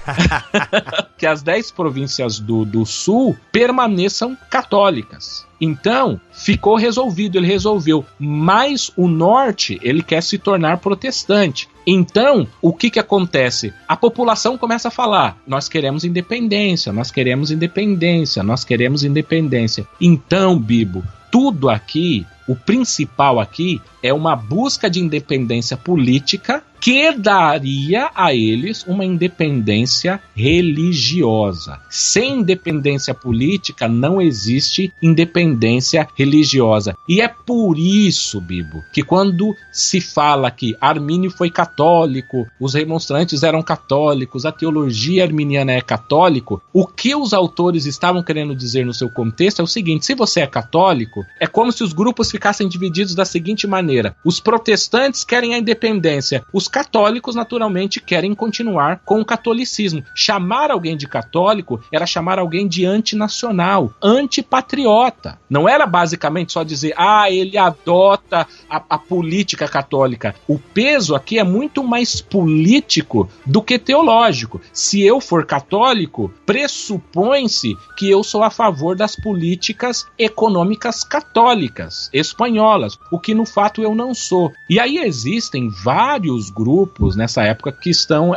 que as 10 províncias do sul permaneçam católicas. Então, ficou resolvido, ele resolveu. Mas o norte, ele quer se tornar protestante. Então, o que acontece? A população começa a falar, nós queremos independência, nós queremos independência, nós queremos independência. Então, Bibo, tudo aqui, o principal aqui, é uma busca de independência política que daria a eles uma independência religiosa. Sem independência política não existe independência religiosa. E é por isso, Bibo, que quando se fala que Armínio foi católico, os remonstrantes eram católicos, a teologia arminiana é católico, o que os autores estavam querendo dizer no seu contexto é o seguinte: se você é católico, é como se os grupos ficassem divididos da seguinte maneira: os protestantes querem a independência, os católicos, naturalmente, querem continuar com o catolicismo. Chamar alguém de católico era chamar alguém de antinacional, antipatriota. Não era basicamente só dizer, ele adota a política católica. O peso aqui é muito mais político do que teológico. Se eu for católico, pressupõe-se que eu sou a favor das políticas econômicas católicas, espanholas, o que no fato eu não sou. E aí existem vários grupos nessa época que estão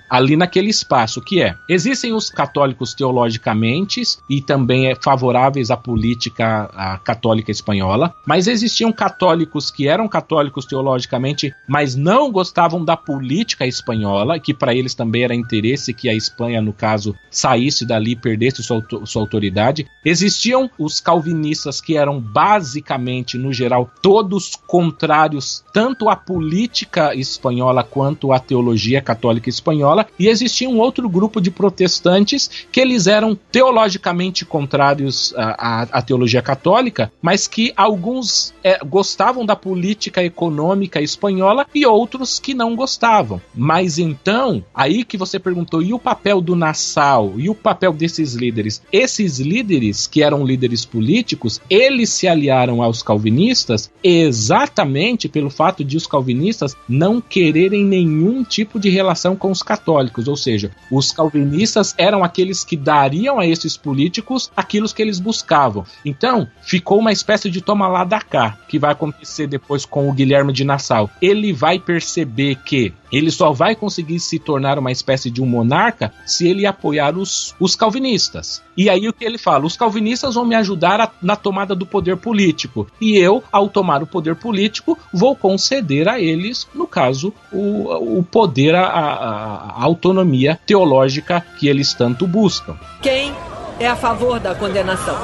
ali naquele espaço, existem os católicos teologicamente e também favoráveis à política católica espanhola, mas existiam católicos que eram católicos teologicamente, mas não gostavam da política espanhola, que para eles também era interesse que a Espanha, no caso, saísse dali e perdesse sua autoridade. Existiam os calvinistas que eram basicamente, no geral, todos contrários tanto à política espanhola quanto à teologia católica espanhola, e existia um outro grupo de protestantes que eles eram teologicamente contrários à teologia católica, mas que alguns gostavam da política econômica espanhola e outros que não gostavam. Mas então, aí que você perguntou, e o papel do Nassau, e o papel desses líderes? Esses líderes, que eram líderes políticos, eles se aliaram aos calvinistas exatamente pelo fato de os calvinistas não quererem nenhum tipo de relação com os católicos, ou seja, os calvinistas eram aqueles que dariam a esses políticos aquilo que eles buscavam. Então, ficou uma espécie de toma lá da cá, que vai acontecer depois com o Guilherme de Nassau. Ele vai perceber que ele só vai conseguir se tornar uma espécie de um monarca se ele apoiar os calvinistas. E aí o que ele fala? Os calvinistas vão me ajudar na tomada do poder político. E eu, ao tomar o poder político, vou conceder a eles, no caso, o poder, a autonomia teológica que eles tanto buscam. Quem é a favor da condenação?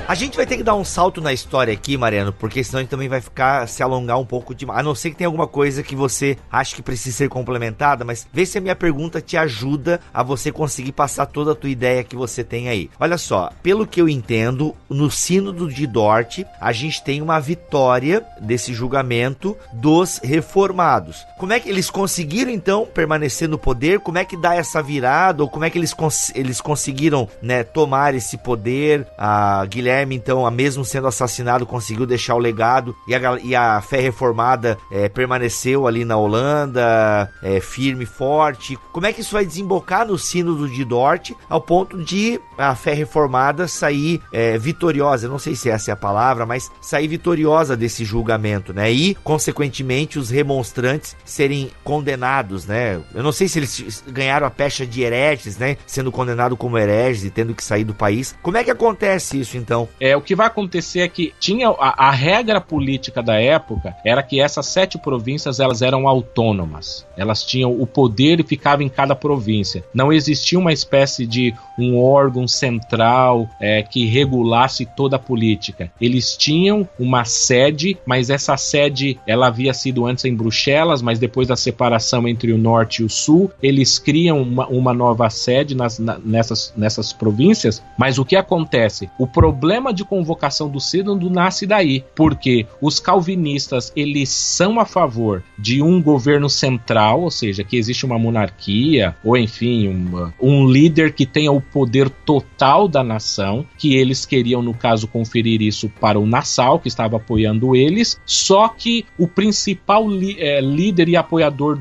A gente vai ter que dar um salto na história aqui, Mariano, porque senão a gente também vai se alongar um pouco demais. A não ser que tenha alguma coisa que você acha que precisa ser complementada, mas vê se a minha pergunta te ajuda a você conseguir passar toda a tua ideia que você tem aí. Olha só, pelo que eu entendo, no Sínodo de Dort, a gente tem uma vitória desse julgamento dos reformados. Como é que eles conseguiram, então, permanecer no poder? Como é que dá essa virada? Ou como é que eles conseguiram, né, tomar esse poder? A Guilherme, então, mesmo sendo assassinado, conseguiu deixar o legado, e a fé reformada permaneceu ali na Holanda, firme e forte. Como é que isso vai desembocar no Sínodo de Dort, ao ponto de a fé reformada sair vitoriosa? Eu não sei se essa é a palavra, mas sair vitoriosa desse julgamento, né? E, consequentemente, os remonstrantes serem condenados, né? Eu não sei se eles ganharam a pecha de hereges, né? Sendo condenados como hereges e tendo que sair do país. Como é que acontece isso, então? O que vai acontecer é que tinha a regra política da época era que essas 7 províncias elas eram autônomas. Elas tinham o poder e ficavam em cada província. Não existia uma espécie de um órgão central que regulasse toda a política. Eles tinham uma sede, mas essa sede ela havia sido antes em Bruxelas, mas depois da separação entre o norte e o sul, eles criam uma nova sede nessas províncias. Mas o que acontece? O problema de convocação do sínodo nasce daí, porque os calvinistas eles são a favor de um governo central, ou seja, que existe uma monarquia, ou enfim, um líder que tenha o poder total da nação, que eles queriam, no caso, conferir isso para o Nassau, que estava apoiando eles, só que o principal líder e apoiador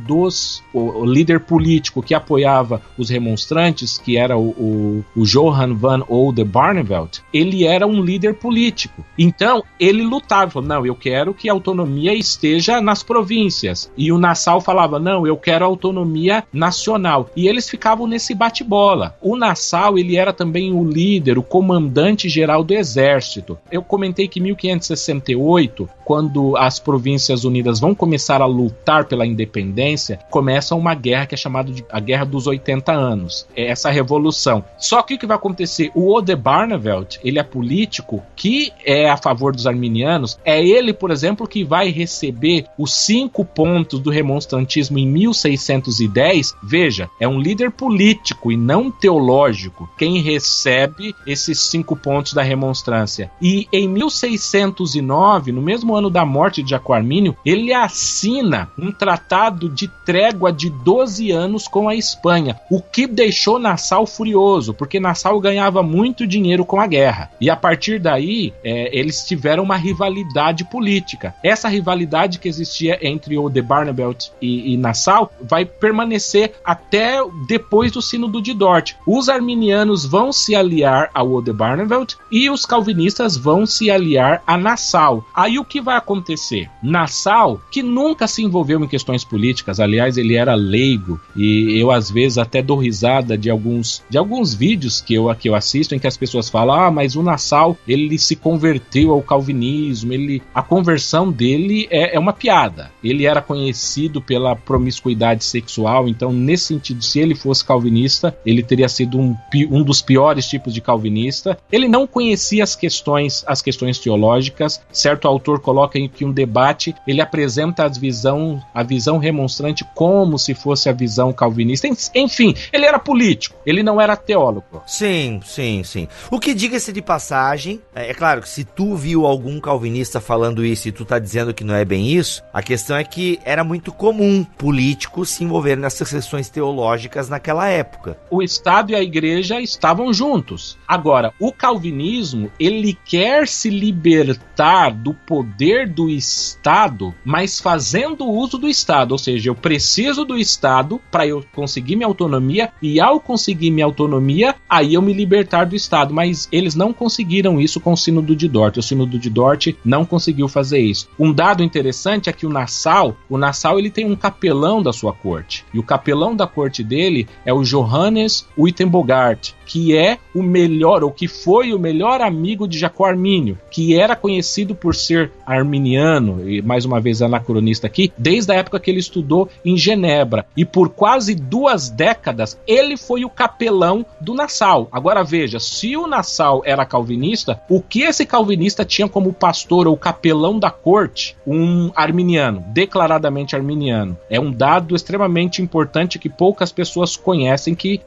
o líder político que apoiava os remonstrantes, que era o Johan van Oldenbarnevelt, ele era um líder político. Então, ele lutava, falou, não, eu quero que a autonomia esteja nas províncias. E o Nassau falava, não, eu quero a autonomia nacional. E eles ficavam nesse bate-bola. O Nassau, ele era também o líder, o comandante-geral do exército. Eu comentei que em 1568, quando as Províncias Unidas vão começar a lutar pela independência, começa uma guerra que é chamada de a Guerra dos 80 Anos. É essa revolução. Só que o que vai acontecer? O Oldenbarnevelt, ele é político, político que é a favor dos arminianos, é ele, por exemplo, que vai receber os 5 pontos do remonstrantismo em 1610. Veja, é um líder político e não teológico quem recebe esses 5 pontos da remonstrância. E em 1609, no mesmo ano da morte de Jacob Armínio, ele assina um tratado de trégua de 12 anos com a Espanha, o que deixou Nassau furioso, porque Nassau ganhava muito dinheiro com a guerra. E a partir daí, eles tiveram uma rivalidade política. Essa rivalidade que existia entre Oldenbarnevelt e Nassau vai permanecer até depois do Sínodo de Dort. Os arminianos vão se aliar ao Oldenbarnevelt e os calvinistas vão se aliar a Nassau. Aí o que vai acontecer? Nassau, que nunca se envolveu em questões políticas, aliás, ele era leigo, e eu às vezes até dou risada de alguns vídeos que eu assisto em que as pessoas falam, mas o Nassau, ele se converteu ao calvinismo, a conversão dele é uma piada. Ele era conhecido pela promiscuidade sexual, então nesse sentido, se ele fosse calvinista, ele teria sido um dos piores tipos de calvinista. Ele não conhecia as questões teológicas. Certo autor coloca em que um debate, ele apresenta a visão remonstrante como se fosse a visão calvinista. Enfim, ele era político, ele não era teólogo. Sim. O que, diga-se de passagem, é claro que se tu viu algum calvinista falando isso e tu tá dizendo que não é bem isso, a questão é que era muito comum políticos se envolverem nessas questões teológicas naquela época. O Estado e a Igreja estavam juntos. Agora, o calvinismo, ele quer se libertar do poder do Estado, mas fazendo uso do Estado, ou seja, eu preciso do Estado para eu conseguir minha autonomia, e ao conseguir minha autonomia, aí eu me libertar do Estado. Mas eles não conseguiram isso com o Sínodo de Dort. O Sínodo de Dort não conseguiu fazer isso. Um dado interessante é que o Nassau ele tem um capelão da sua corte, e o capelão da corte dele é o Johannes Uitenbogart, que é o melhor, ou que foi o melhor amigo de Jacob Armínio, que era conhecido por ser arminiano, e mais uma vez anacronista aqui, desde a época que ele estudou em Genebra, e por quase 2 décadas ele foi o capelão do Nassau. Agora veja, se o Nassau era calvinista, o que esse calvinista tinha como pastor ou capelão da corte? Um arminiano, declaradamente arminiano. É um dado extremamente importante que poucas pessoas conhecem, que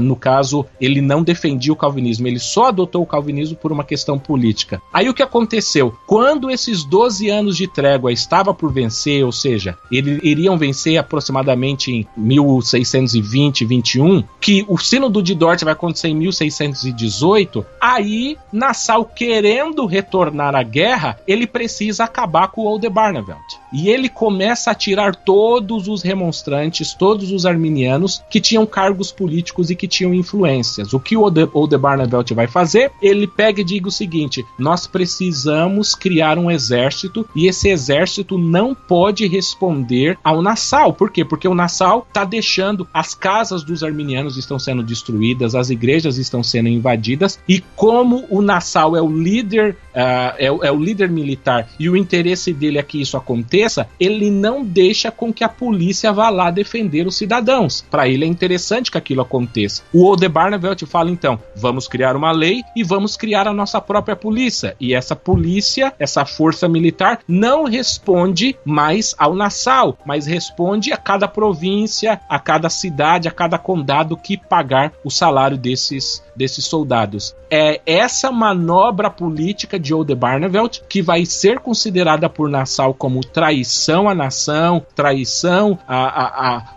no caso ele não defendia o calvinismo, ele só adotou o calvinismo por uma questão política. Aí o que aconteceu? Quando esses 12 anos de trégua estava por vencer, ou seja, eles iriam vencer aproximadamente em 1620, 21, que o Sínodo de Dort vai acontecer em 1618, aí Nassau, querendo retornar à guerra, ele precisa acabar com o Oldenbarnevelt. E ele começa a tirar todos os remonstrantes, todos os arminianos que tinham cargos políticos e que tinham influências. O que o Oldenbarnevelt vai fazer? Ele pega e diz o seguinte: nós precisamos criar um exército, e esse exército não pode responder ao Nassau. Por quê? Porque o Nassau está deixando, as casas dos arminianos estão sendo destruídas, as igrejas estão sendo invadidas, e como o Nassau é o líder, é o líder militar, e o interesse dele é que isso aconteça, ele não deixa com que a polícia vá lá defender os cidadãos. Para ele é interessante que aquilo aconteça. O Oldenbarnevelt fala, então, vamos criar uma lei e vamos criar a nossa própria polícia. E essa polícia, essa força militar, não responde mais ao Nassau, mas responde a cada província, a cada cidade, a cada condado que pagar o salário desses soldados. É essa manobra política de Oldenbarnevelt que vai ser considerada por Nassau como traição à nação, traição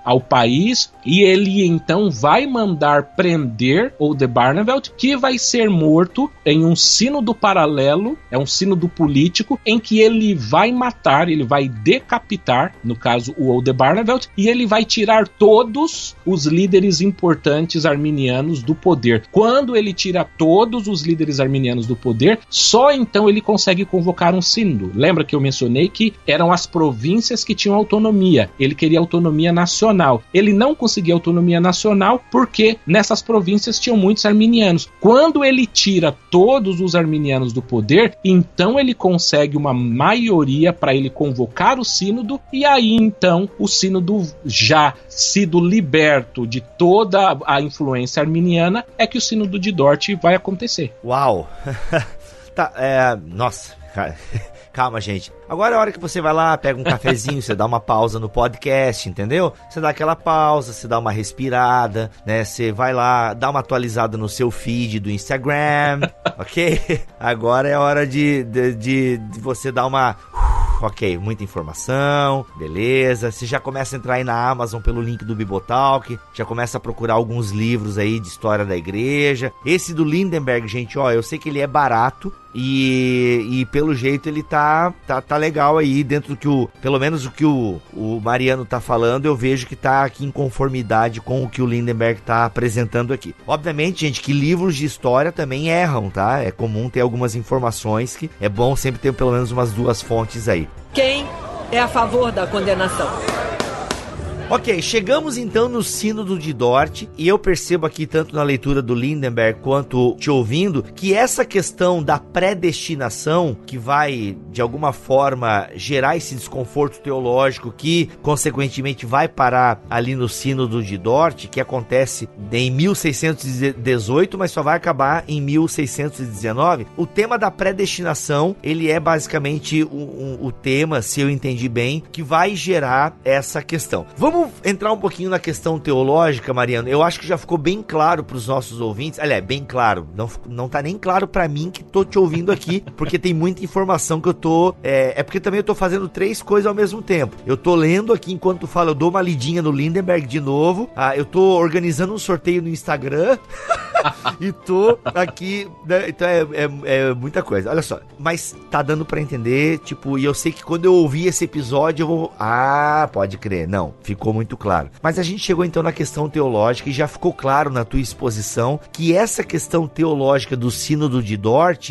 ao país, e ele então vai mandar prender Oldenbarnevelt, que vai ser morto em um sínodo paralelo, é um sínodo político, em que ele vai matar, ele vai decapitar, no caso o Oldenbarnevelt, e ele vai tirar todos os líderes importantes arminianos do poder. Quando ele tira todos os líderes arminianos do poder, só então ele consegue convocar um sínodo. Lembra que eu mencionei que eram as províncias que tinham autonomia. Ele queria autonomia nacional. Ele não conseguia autonomia nacional porque nessas províncias tinham muitos arminianos. Quando ele tira todos os arminianos do poder, então ele consegue uma maioria para ele convocar o sínodo, e aí então o sínodo, já sido liberto de toda a influência arminiana, é que o sínodo de Dort vai acontecer. Uau! Tá, nossa, cara... Calma, gente. Agora é a hora que você vai lá, pega um cafezinho, você dá uma pausa no podcast, entendeu? Você dá aquela pausa, você dá uma respirada, né? Você vai lá, dá uma atualizada no seu feed do Instagram, ok? Agora é a hora de você dar uma... Ok, muita informação, beleza. Você já começa a entrar aí na Amazon pelo link do Bibotalk, já começa a procurar alguns livros aí de história da igreja. Esse do Lindenberg, gente, ó, eu sei que ele é barato e pelo jeito ele tá legal aí dentro do que pelo menos o que o Mariano tá falando, eu vejo que tá aqui em conformidade com o que o Lindenberg tá apresentando aqui. Obviamente, gente, que livros de história também erram, tá? É comum ter algumas informações que é bom sempre ter pelo menos umas 2 fontes aí. Quem é a favor da condenação? Ok, chegamos então no Sínodo de Dort, e eu percebo aqui, tanto na leitura do Lindenberg quanto te ouvindo, que essa questão da predestinação, que vai, de alguma forma, gerar esse desconforto teológico, que, consequentemente, vai parar ali no Sínodo de Dort, que acontece em 1618, mas só vai acabar em 1619. O tema da predestinação, ele é basicamente o tema, se eu entendi bem, que vai gerar essa questão. Vamos entrar um pouquinho na questão teológica, Mariano. Eu acho que já ficou bem claro para os nossos ouvintes. Aliás, bem claro. Não tá nem claro para mim que tô te ouvindo aqui, porque tem muita informação que eu tô... porque também eu tô fazendo 3 coisas ao mesmo tempo. Eu tô lendo aqui enquanto tu fala, eu dou uma lidinha no Lindenberg de novo. Eu tô organizando um sorteio no Instagram. E tô aqui, né? Então é muita coisa. Olha só, mas tá dando pra entender, tipo, e eu sei que quando eu ouvir esse episódio eu vou... pode crer. Não, ficou muito claro. Mas a gente chegou então na questão teológica e já ficou claro na tua exposição que essa questão teológica do Sínodo de Dort,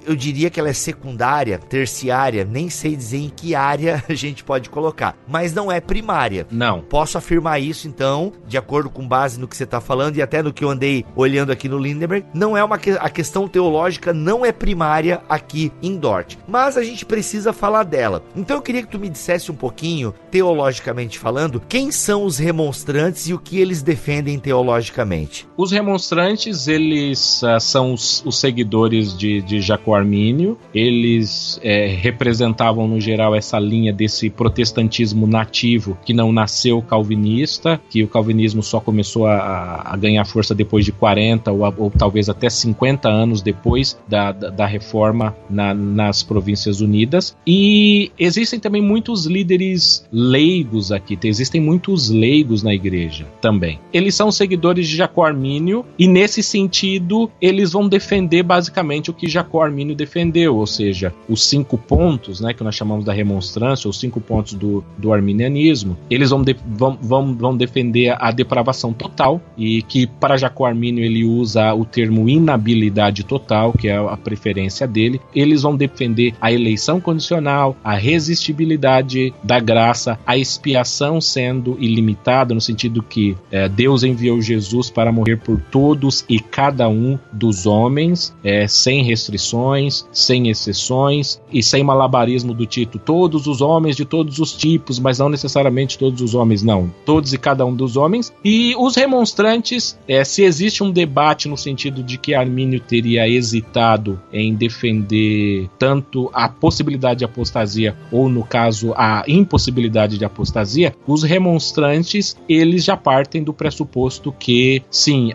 eu diria que ela é secundária, terciária, nem sei dizer em que área a gente pode colocar, mas não é primária. Não. Posso afirmar isso então, de acordo com base no que você tá falando e até no que eu andei olhando aqui no Lindenberg, não é a questão teológica não é primária aqui em Dort, mas a gente precisa falar dela. Então eu queria que tu me dissesse um pouquinho, teologicamente falando, quem são os remonstrantes e o que eles defendem teologicamente. Os remonstrantes, eles são os seguidores de Jacó Armínio. Eles representavam no geral essa linha desse protestantismo nativo que não nasceu calvinista, que o calvinismo só começou a ganhar força depois de 40 ou talvez até 50 anos depois da reforma nas Províncias Unidas. E existem também muitos líderes leigos aqui, existem muitos leigos na igreja também. Eles são seguidores de Jacó Armínio e nesse sentido eles vão defender basicamente o que Jacó Armínio defendeu, ou seja, os 5 pontos, né, que nós chamamos da remonstrância, os 5 pontos do arminianismo. Eles vão defender a depravação total, e que para Jacó Armínio ele usa o termo inabilidade total, que é a preferência dele. Eles vão defender a eleição condicional, a resistibilidade da graça, a expiação sendo ilimitada, no sentido que Deus enviou Jesus para morrer por todos e cada um dos homens, sem restrições, sem exceções e sem malabarismo do tipo todos os homens de todos os tipos, mas não necessariamente todos os homens, não, todos e cada um dos homens. E os remonstrantes, se existe um debate no sentido de que Armínio teria hesitado em defender tanto a possibilidade de apostasia ou, no caso, a impossibilidade de apostasia, os remonstrantes, eles já partem do pressuposto que, sim,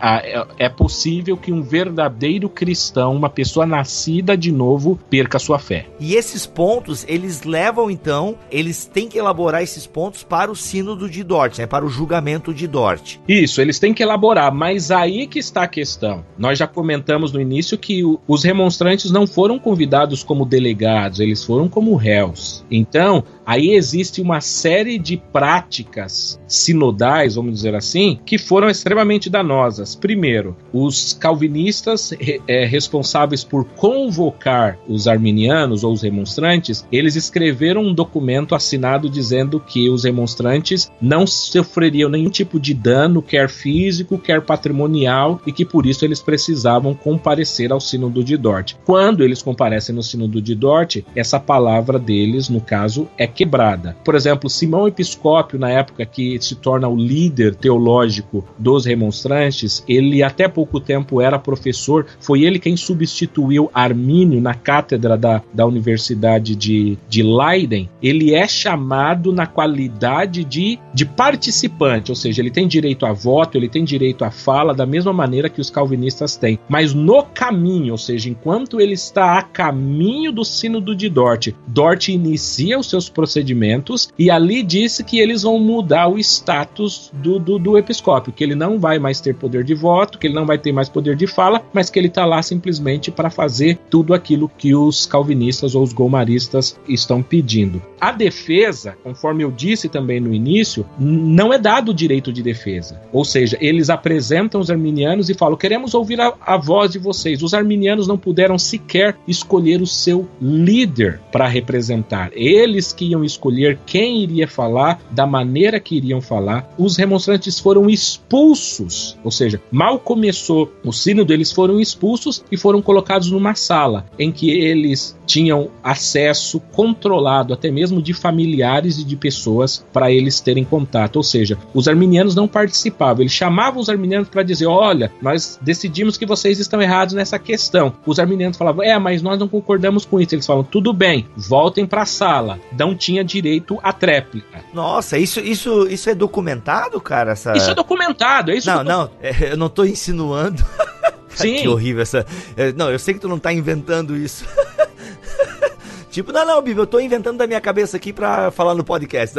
é possível que um verdadeiro cristão, uma pessoa nascida de novo, perca sua fé. E esses pontos, eles levam, então, eles têm que elaborar esses pontos para o Sínodo de Dort, né, para o julgamento de Dort. Isso, eles têm que elaborar, mas aí que está a questão. Nós já comentamos no início que os remonstrantes não foram convidados como delegados, eles foram como réus. Então, aí existe uma série de práticas sinodais, vamos dizer assim, que foram extremamente danosas. Primeiro, os calvinistas responsáveis por convocar os arminianos ou os remonstrantes, eles escreveram um documento assinado dizendo que os remonstrantes não sofreriam nenhum tipo de dano, quer físico, quer patrimonial, e que por isso eles precisavam comparecer ao Sínodo de Dort. Quando eles comparecem no Sínodo de Dort, essa palavra deles, no caso, é quebrada. Por exemplo, Simão Episcópio, na época que se torna o líder teológico dos remonstrantes, ele até pouco tempo era professor, foi ele quem substituiu Armínio na cátedra da Universidade de Leiden. Ele é chamado na qualidade de participante, ou seja, ele tem direito a voto, ele tem direito à fala, da mesma maneira que os calvinistas têm. Mas no caminho, ou seja, enquanto ele está a caminho do Sínodo de Dort, Dort inicia os seus procedimentos e ali disse que eles vão mudar o status do episcópio, que ele não vai mais ter poder de voto, que ele não vai ter mais poder de fala, mas que ele está lá simplesmente para fazer tudo aquilo que os calvinistas ou os gomaristas estão pedindo. A defesa, conforme eu disse também no início, não é dado o direito de defesa. Ou seja, eles apresentam os arminianos e falam: queremos ouvir a voz de vocês. Os arminianos não puderam sequer escolher o seu líder para representar. Eles que iam escolher quem iria falar, da maneira que iriam falar. Os remonstrantes foram expulsos, ou seja, mal começou o sínodo, eles foram expulsos e foram colocados numa sala em que eles tinham acesso controlado, até mesmo de familiares e de pessoas, para eles terem contato. Ou seja, os arminianos não participavam. Eles chamavam os arminianos para dizer: olha, nós decidimos que vocês estão errados nessa questão. Os arminianos falavam: mas nós não concordamos com isso. Eles falam: tudo bem, voltem para a sala. Não tinha direito à tréplica. Nossa, isso é documentado, cara? Isso é documentado. Eu não tô insinuando. Sim. Que horrível essa... Não, eu sei que tu não tá inventando isso. Tipo, não, Bíblia, eu tô inventando da minha cabeça aqui pra falar no podcast.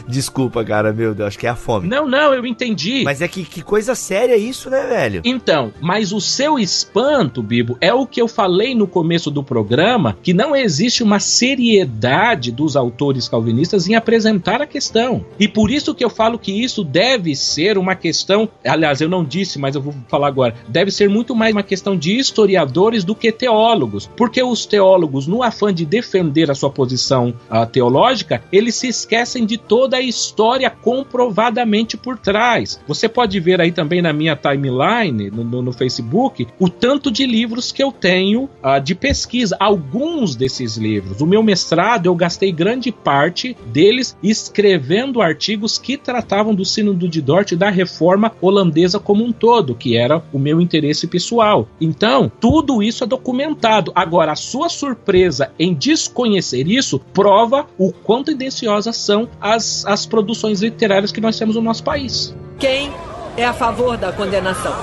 Desculpa, cara, meu Deus, acho que é a fome. Não, eu entendi. Mas é que coisa séria isso, né, velho? Então, mas o seu espanto, Bibo, é o que eu falei no começo do programa, que não existe uma seriedade dos autores calvinistas em apresentar a questão. E por isso que eu falo que isso deve ser uma questão, aliás, eu não disse, mas eu vou falar agora, deve ser muito mais uma questão de historiadores do que teólogos, porque os teólogos, no afã de defender a sua posição teológica, eles se esquecem de toda a história comprovadamente por trás. Você pode ver aí também na minha timeline, no Facebook, o tanto de livros que eu tenho de pesquisa. Alguns desses livros, o meu mestrado, eu gastei grande parte deles escrevendo artigos que tratavam do Sínodo de Dort e da reforma holandesa como um todo, que era o meu interesse pessoal. Então, tudo isso é documentado. Agora, a sua surpresa em desconhecer isso prova o quão tendenciosas são as produções literárias que nós temos no nosso país. Quem é a favor da condenação?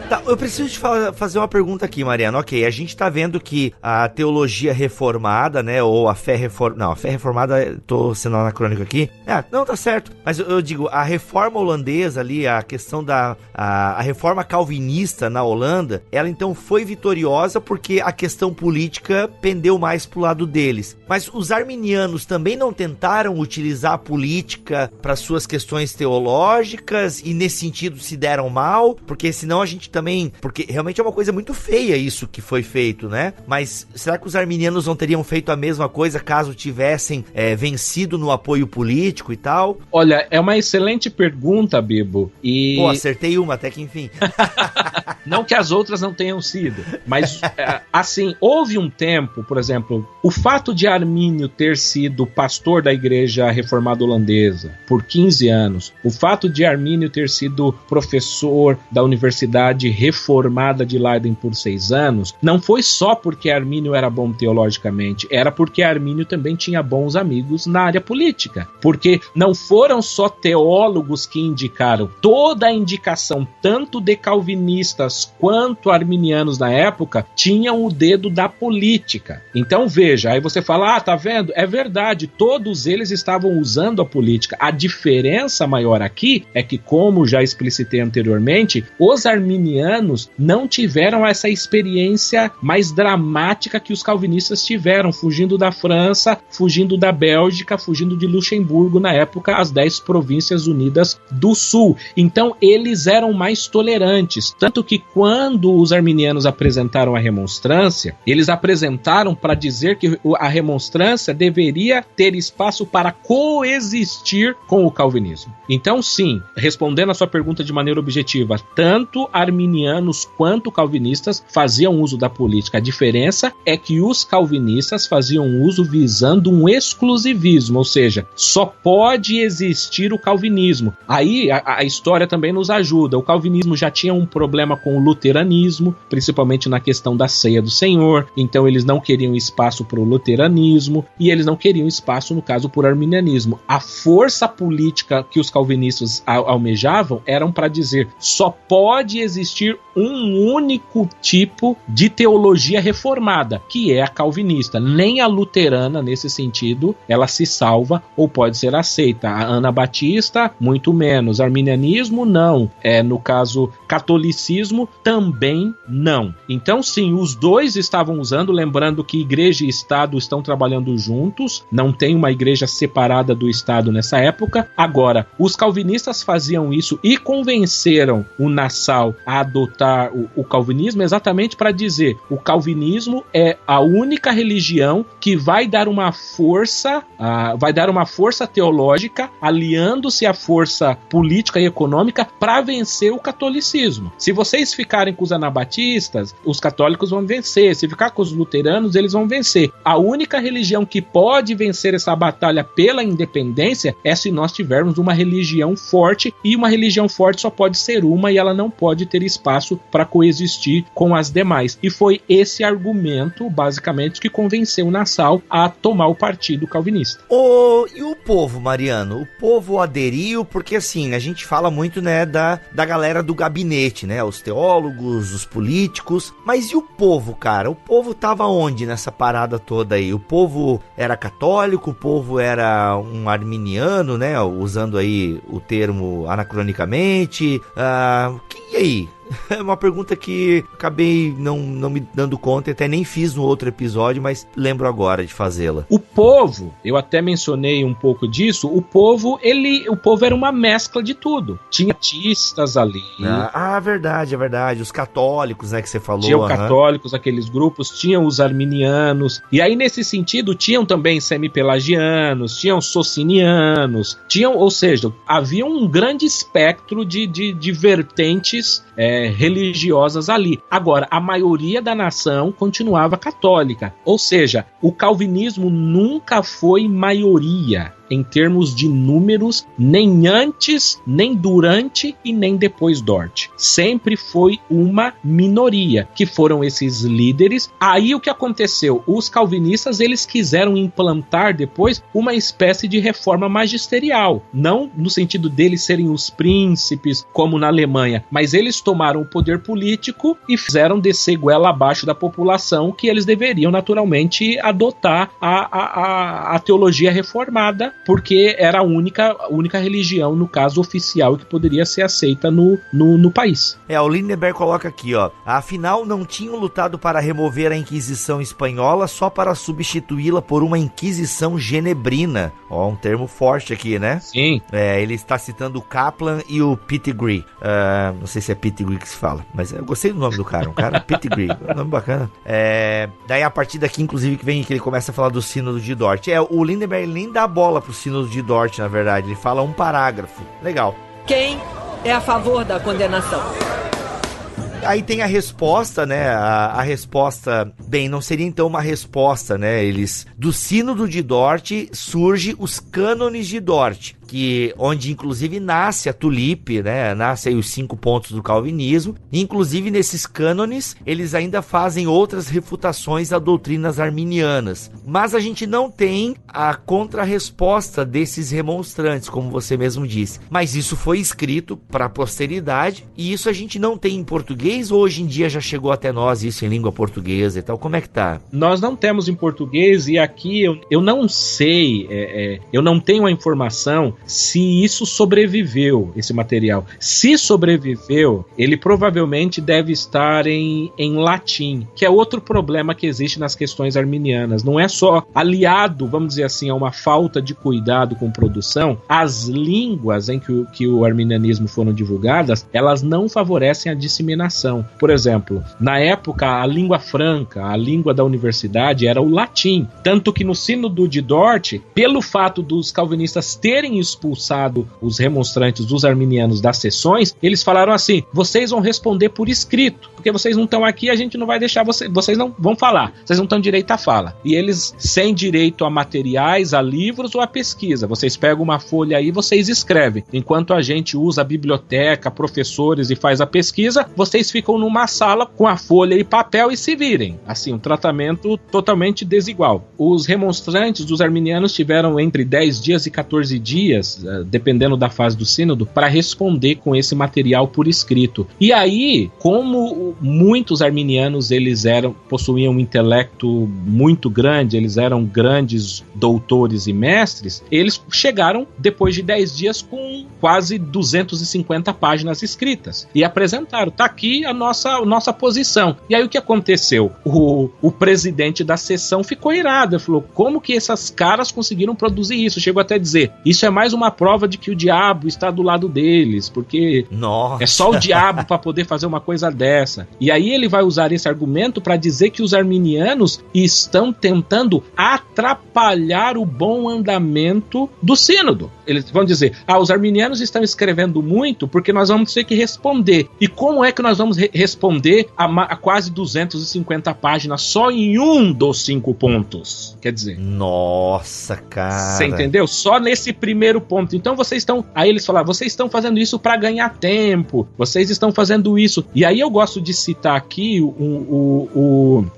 Tá, eu preciso te fazer uma pergunta aqui, Mariana. Ok, a gente tá vendo que a teologia reformada, né, ou a fé reformada... Não, a fé reformada, tô sendo anacrônico aqui. Não, tá certo. Mas eu digo, a reforma holandesa ali, a questão a reforma calvinista na Holanda, ela então foi vitoriosa porque a questão política pendeu mais pro lado deles. Mas os arminianos também não tentaram utilizar a política para suas questões teológicas e nesse sentido se deram mal? Porque senão a gente também, porque realmente é uma coisa muito feia isso que foi feito, né? Mas será que os arminianos não teriam feito a mesma coisa caso tivessem vencido no apoio político e tal? Olha, é uma excelente pergunta, Bibo. E... Pô, acertei uma até que enfim. Não que as outras não tenham sido, mas assim, houve um tempo, por exemplo, o fato de Armínio ter sido pastor da igreja reformada holandesa por 15 anos, o fato de Armínio ter sido professor da Universidade Reformada de Leiden por 6 anos, não foi só porque Armínio era bom teologicamente, era porque Armínio também tinha bons amigos na área política, porque não foram só teólogos que indicaram, toda a indicação, tanto de calvinistas quanto arminianos na época, tinham o dedo da política. Então veja, aí você fala, tá vendo? É verdade, todos eles estavam usando a política. A diferença maior aqui é que, como já explicitei anteriormente, os arminianos não tiveram essa experiência mais dramática que os calvinistas tiveram, fugindo da França, fugindo da Bélgica, fugindo de Luxemburgo, na época, as 10 províncias unidas do Sul. Então, eles eram mais tolerantes. Tanto que, quando os arminianos apresentaram a remonstrância, eles apresentaram para dizer que a remonstrância deveria ter espaço para coexistir com o calvinismo. Então, sim, respondendo a sua pergunta de maneira objetiva, tanto arminianos arminianos quanto calvinistas faziam uso da política. A diferença é que os calvinistas faziam uso visando um exclusivismo, ou seja, só pode existir o calvinismo. Aí a história também nos ajuda. O calvinismo já tinha um problema com o luteranismo, principalmente na questão da ceia do Senhor, então eles não queriam espaço para o luteranismo e eles não queriam espaço, no caso, por arminianismo. A força política que os calvinistas almejavam eram para dizer só pode existir um único tipo de teologia reformada, que é a calvinista. Nem a luterana, nesse sentido, ela se salva ou pode ser aceita. A anabatista, muito menos. Arminianismo, não. No caso, catolicismo, também não. Então, sim, os dois estavam usando, lembrando que igreja e Estado estão trabalhando juntos, não tem uma igreja separada do Estado nessa época. Agora, os calvinistas faziam isso e convenceram o Nassau a adotar o calvinismo exatamente para dizer o calvinismo é a única religião que vai dar uma força teológica aliando-se à força política e econômica para vencer o catolicismo. Se vocês ficarem com os anabatistas, os católicos vão vencer. Se ficar com os luteranos, eles vão vencer. A única religião que pode vencer essa batalha pela independência é se nós tivermos uma religião forte, e uma religião forte só pode ser uma e ela não pode ter espaço para coexistir com as demais. E foi esse argumento, basicamente, que convenceu Nassau a tomar o partido calvinista. E o povo, Mariano? O povo aderiu, porque assim, a gente fala muito, né, da galera do gabinete, né, os teólogos, os políticos, mas e o povo, cara? O povo tava onde nessa parada toda aí? O povo era católico, o povo era um arminiano, né, usando aí o termo anacronicamente, e aí? É uma pergunta que acabei não me dando conta, até nem fiz no outro episódio, mas lembro agora de fazê-la. O povo, eu até mencionei um pouco disso, o povo era uma mescla de tudo. Tinha artistas ali. Verdade, é verdade. Os católicos, né, que você falou. Tinham católicos, aqueles grupos, tinham os arminianos, e aí nesse sentido tinham também semipelagianos, tinham socinianos, ou seja, havia um grande espectro de vertentes religiosas ali. Agora, a maioria da nação continuava católica, ou seja, o calvinismo nunca foi maioria em termos de números, nem antes, nem durante e nem depois Dort. Sempre foi uma minoria, que foram esses líderes. Aí o que aconteceu? Os calvinistas, eles quiseram implantar depois uma espécie de reforma magisterial, não no sentido deles serem os príncipes, como na Alemanha, mas eles tomaram o poder político e fizeram descer goela abaixo da população, que eles deveriam naturalmente adotar a teologia reformada, porque era a única religião, no caso oficial, que poderia ser aceita no país. O Lindenberg coloca aqui, afinal não tinham lutado para remover a Inquisição espanhola só para substituí-la por uma Inquisição genebrina. Um termo forte aqui, né? Sim. Ele está citando o Kaplan e o Pettigrew. Não sei se é Pettigrew que se fala, mas eu gostei do nome do cara, um cara Pettigrew, nome bacana. Daí a partir daqui, inclusive, que ele começa a falar do Sínodo de Dort. O Lindenberg nem dá bola pro Sínodo de Dort, na verdade, ele fala um parágrafo. Legal. Quem é a favor da condenação? Aí tem a resposta, né? A resposta, bem, não seria então uma resposta, né? Do Sínodo de Dort surge os cânones de Dort, onde inclusive nasce a tulipe, né? Nasce aí os 5 pontos do calvinismo. E, inclusive nesses cânones eles ainda fazem outras refutações a doutrinas arminianas. Mas a gente não tem a contrarresposta desses remonstrantes, como você mesmo disse. Mas isso foi escrito para a posteridade, e isso a gente não tem em português, ou hoje em dia já chegou até nós isso em língua portuguesa e tal? Como é que tá? Nós não temos em português, e aqui eu não sei, eu não tenho a informação se isso sobreviveu, esse material. Se sobreviveu, ele provavelmente deve estar em latim, que é outro problema que existe nas questões arminianas. Não é só aliado, vamos dizer assim, a uma falta de cuidado com produção. As línguas em que o arminianismo foram divulgadas, elas não favorecem a disseminação. atualização. Por exemplo, na época, a língua franca, a língua da universidade era o latim. Tanto que no Sínodo de Dort, pelo fato dos calvinistas terem expulsado os remonstrantes, os arminianos das sessões, eles falaram assim: vocês vão responder por escrito, porque vocês não estão aqui, a gente não vai deixar vocês não vão falar, vocês não estão direito à fala. E eles, sem direito a materiais, a livros ou a pesquisa, vocês pegam uma folha aí, vocês escrevem. Enquanto a gente usa a biblioteca, professores e faz a pesquisa, vocês ficam numa sala com a folha e papel e se virem. Assim, um tratamento totalmente desigual. Os remonstrantes, os arminianos, tiveram entre 10 dias e 14 dias, dependendo da fase do sínodo, para responder com esse material por escrito. E aí, como muitos arminianos eles possuíam um intelecto muito grande, eles eram grandes doutores e mestres, eles chegaram depois de 10 dias com quase 250 páginas escritas e apresentaram: tá aqui a nossa posição. E aí o que aconteceu? O presidente da sessão ficou irado, ele falou: como que esses caras conseguiram produzir isso? Chegou até a dizer: isso é mais uma prova de que o diabo está do lado deles, porque é só o diabo para poder fazer uma coisa dessa. E aí ele vai usar esse argumento para dizer que os arminianos estão tentando atrapalhar o bom andamento do sínodo. Eles vão dizer: os arminianos estão escrevendo muito porque nós vamos ter que responder. E como é que nós vamos responder a quase 250 páginas só em um dos 5 pontos? Quer dizer... Nossa, cara... Você entendeu? Só nesse primeiro ponto. Então vocês estão... Aí eles falaram: vocês estão fazendo isso para ganhar tempo. Vocês estão fazendo isso. E aí eu gosto de citar aqui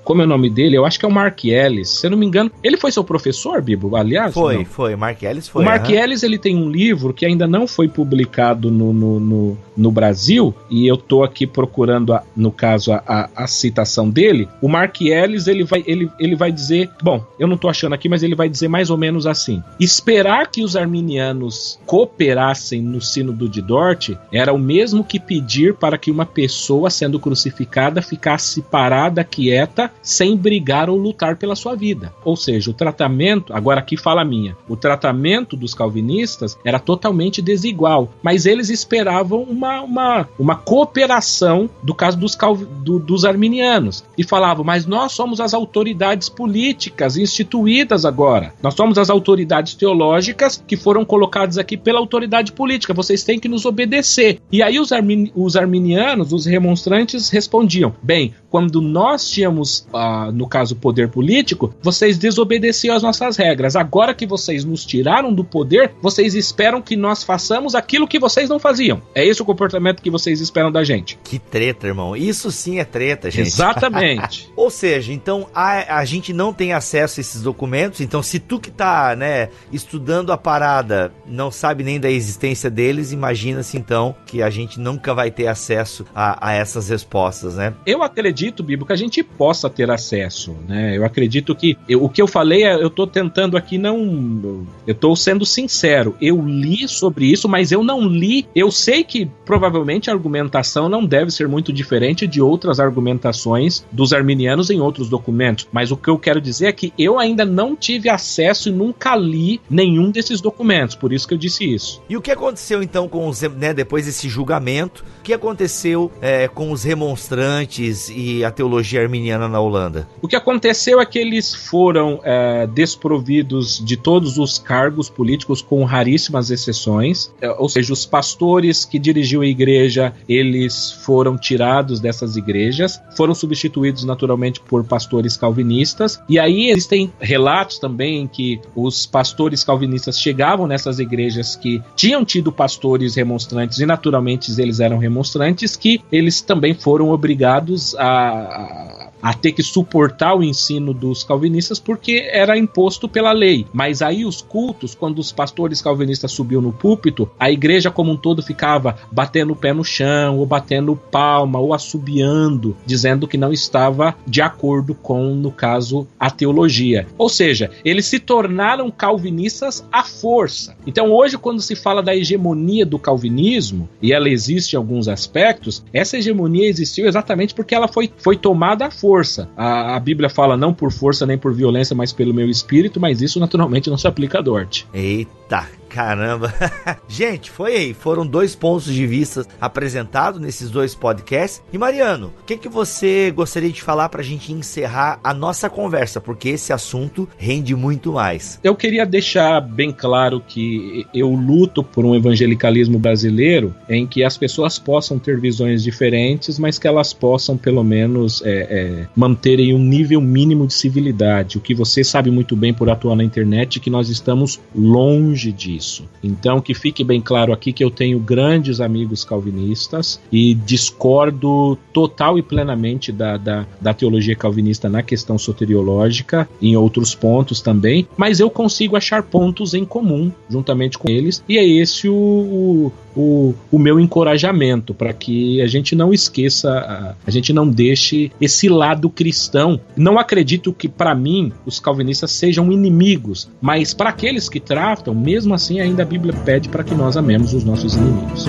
como é o nome dele? Eu acho que é o Mark Ellis. Se eu não me engano, ele foi seu professor, Bibo? Aliás, foi. Mark Ellis foi. O Mark Ellis, ele tem um livro que ainda não foi publicado no Brasil, e eu tô aqui procurando, no caso, a citação dele. O Mark Ellis, ele vai dizer... Bom, eu não tô achando aqui, mas ele vai dizer mais ou menos assim: esperar que os arminianos cooperassem no Sínodo de Dort era o mesmo que pedir para que uma pessoa sendo crucificada ficasse parada, quieta, sem brigar ou lutar pela sua vida. Ou seja, o tratamento, agora aqui fala a minha, o tratamento dos calvinistas era totalmente desigual, mas eles esperavam uma cooperação do caso dos arminianos, e falavam: mas nós somos as autoridades políticas instituídas agora, nós somos as autoridades teológicas que foram colocadas aqui pela autoridade política, vocês têm que nos obedecer. E aí os arminianos, os remonstrantes, respondiam: bem, quando nós tínhamos, no caso, poder político, vocês desobedeciam às nossas regras. Agora que vocês nos tiraram do poder, vocês esperam que nós façamos aquilo que vocês não faziam. É esse o comportamento que vocês esperam da gente. Que treta, irmão. Isso sim é treta, gente. Exatamente. Ou seja, então a gente não tem acesso a esses documentos. Então, se tu que tá, estudando a parada não sabe nem da existência deles, imagina-se então que a gente nunca vai ter acesso a essas respostas, né? Eu acredito, Bibo, que a gente possa ter acesso, né? Eu acredito que o que eu falei, eu tô tentando aqui eu tô sendo sincero, eu li sobre isso, mas eu não li. Eu sei que provavelmente a argumentação não deve ser muito diferente de outras argumentações dos arminianos em outros documentos, mas o que eu quero dizer é que eu ainda não tive acesso e nunca li nenhum desses documentos, por isso que eu disse isso. E o que aconteceu então com os, depois desse julgamento, o que aconteceu com os remonstrantes e a teologia arminiana na Holanda? O que aconteceu é que eles foram desprovidos de todos os cargos políticos, com raríssimas exceções, ou seja, os pastores que dirigiam a igreja, eles foram tirados dessas igrejas, foram substituídos naturalmente por pastores calvinistas, e aí existem relatos também em que os pastores calvinistas chegavam nessas igrejas que tinham tido pastores remonstrantes, e naturalmente eles eram remonstrantes, que eles também foram obrigados a ter que suportar o ensino dos calvinistas porque era imposto pela lei. Mas aí os cultos, quando os pastores calvinistas subiam no púlpito, a igreja como um todo ficava batendo o pé no chão, ou batendo palma, ou assobiando, dizendo que não estava de acordo com, no caso, a teologia. Ou seja, eles se tornaram calvinistas à força. Então hoje, quando se fala da hegemonia do calvinismo, e ela existe em alguns aspectos, essa hegemonia existiu exatamente porque ela foi tomada à força. A Bíblia fala não por força nem por violência, mas pelo meu espírito, mas isso naturalmente não se aplica a Dort. Eita, Caramba. Gente, foram 2 pontos de vista apresentados nesses 2 podcasts. E Mariano, o que você gostaria de falar pra gente encerrar a nossa conversa? Porque esse assunto rende muito mais. Eu queria deixar bem claro que eu luto por um evangelicalismo brasileiro em que as pessoas possam ter visões diferentes, mas que elas possam pelo menos manterem um nível mínimo de civilidade. O que você sabe muito bem por atuar na internet é que nós estamos longe disso. Então que fique bem claro aqui que eu tenho grandes amigos calvinistas e discordo total e plenamente da teologia calvinista na questão soteriológica, em outros pontos também, mas eu consigo achar pontos em comum juntamente com eles, e é esse o meu encorajamento, para que a gente não esqueça, a gente não deixe esse lado cristão. Não acredito que, para mim, os calvinistas sejam inimigos, mas para aqueles que tratam, mesmo assim, ainda a Bíblia pede para que nós amemos os nossos inimigos.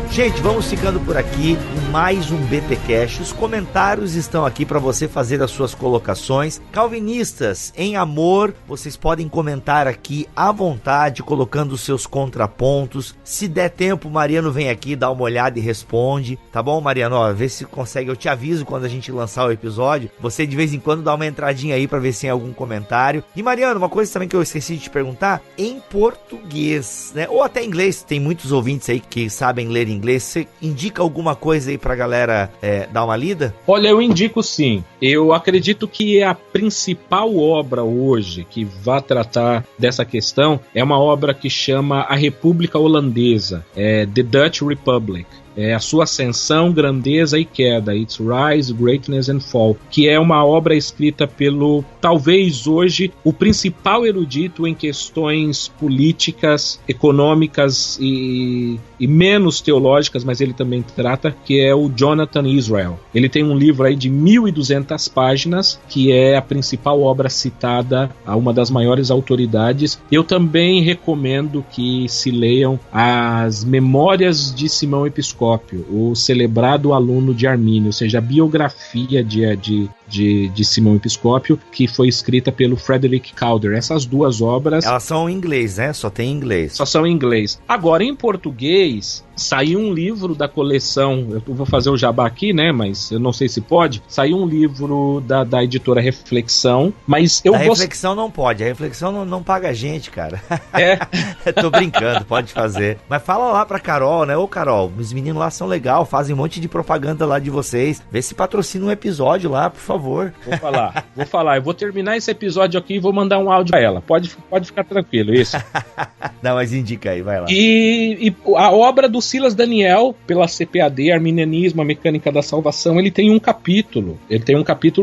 Gente, vamos ficando por aqui em mais um BTcast. Os comentários estão aqui para você fazer as suas colocações. Calvinistas, em amor, vocês podem comentar aqui à vontade, colocando os seus contrapontos. Se der tempo, o Mariano vem aqui, dá uma olhada e responde. Tá bom, Mariano? Ó, vê se consegue. Eu te aviso quando a gente lançar o episódio. Você de vez em quando dá uma entradinha aí para ver se tem algum comentário. E Mariano, uma coisa também que eu esqueci de te perguntar, em português, né? Ou até em inglês, tem muitos ouvintes aí que sabem ler inglês. Você indica alguma coisa aí pra galera dar uma lida? Olha, eu indico sim. Eu acredito que a principal obra hoje que vai tratar dessa questão é uma obra que chama A República Holandesa, The Dutch Republic. A sua ascensão, grandeza e queda, Its Rise, Greatness and Fall, que é uma obra escrita pelo, talvez hoje, o principal erudito em questões políticas, econômicas e menos teológicas, mas ele também trata, que é o Jonathan Israel. Ele tem um livro aí de 1.200 páginas, que é a principal obra citada, a uma das maiores autoridades. Eu também recomendo que se leiam as Memórias de Simão Episcópio, o celebrado aluno de Armínio, ou seja, a biografia de Simão Episcópio, que foi escrita pelo Frederick Calder. Essas 2 obras... Elas são em inglês, né? Só tem em inglês. Só são em inglês. Agora, em português, saiu um livro da coleção, eu vou fazer o jabá aqui, né, mas eu não sei se pode, saiu um livro da editora Reflexão, mas eu gosto... Reflexão não pode, a Reflexão não paga a gente, cara. Tô brincando, pode fazer. Mas fala lá pra Carol, né? Ô Carol, os meninos lá são legal, fazem um monte de propaganda lá de vocês, vê se patrocina um episódio lá, por favor. Vou falar, eu vou terminar esse episódio aqui e vou mandar um áudio pra ela, pode ficar tranquilo, isso. Não, mas indica aí, vai lá. E a obra do Silas Daniel, pela CPAD, Arminianismo, a Mecânica da Salvação, ele tem um capítulo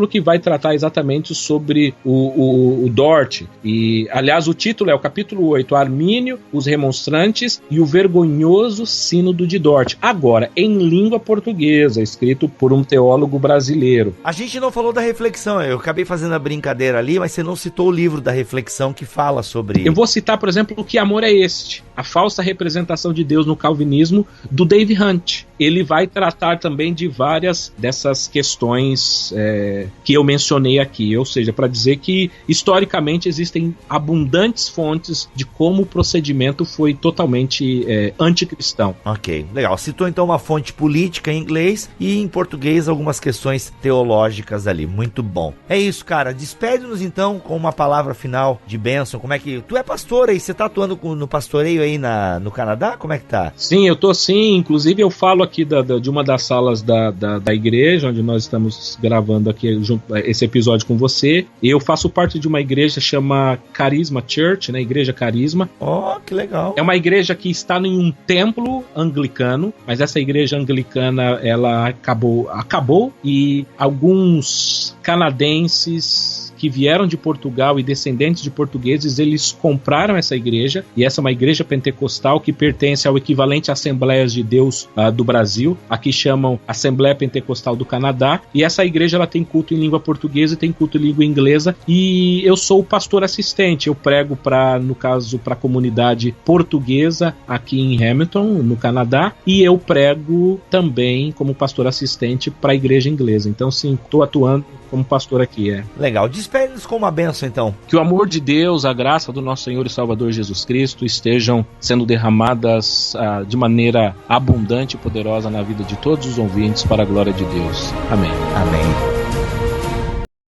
que vai tratar exatamente sobre o Dort, e aliás o título é o capítulo 8, Armínio, os Remonstrantes e o Vergonhoso Sínodo de Dort, agora em língua portuguesa, escrito por um teólogo brasileiro. A gente não falou da Reflexão, eu acabei fazendo a brincadeira ali, mas você não citou o livro da Reflexão que fala sobre... Eu vou citar, por exemplo, O Que Amor é Este? A Falsa Representação de Deus no Calvinismo, do Dave Hunt. Ele vai tratar também de várias dessas questões que eu mencionei aqui, ou seja, para dizer que historicamente existem abundantes fontes de como o procedimento foi totalmente anticristão. Ok, legal. Citou então uma fonte política em inglês e em português algumas questões teológicas ali. Muito bom. É isso, cara. Despede-nos então com uma palavra final de bênção. Como é que... Tu é pastor aí, você tá atuando no pastoreio aí no Canadá? Como é que tá? Sim, eu tô sim. Inclusive eu falo aqui de uma das salas da igreja, onde nós estamos gravando aqui esse episódio com você. Eu faço parte de uma igreja chama Carisma Church, né? Igreja Carisma. Oh, que legal. É uma igreja que está em um templo anglicano, mas essa igreja anglicana, ela acabou e alguns canadenses que vieram de Portugal e descendentes de portugueses, eles compraram essa igreja, e essa é uma igreja pentecostal que pertence ao equivalente a Assembleias de Deus do Brasil, aqui chamam Assembleia Pentecostal do Canadá, e essa igreja ela tem culto em língua portuguesa e tem culto em língua inglesa, e eu sou o pastor assistente, eu prego no caso, para a comunidade portuguesa aqui em Hamilton, no Canadá, e eu prego também como pastor assistente para a igreja inglesa. Então, sim, estou atuando como pastor aqui. Legal. Despede-nos com uma bênção, então. Que o amor de Deus, a graça do nosso Senhor e Salvador Jesus Cristo estejam sendo derramadas de maneira abundante e poderosa na vida de todos os ouvintes, para a glória de Deus. Amém. Amém.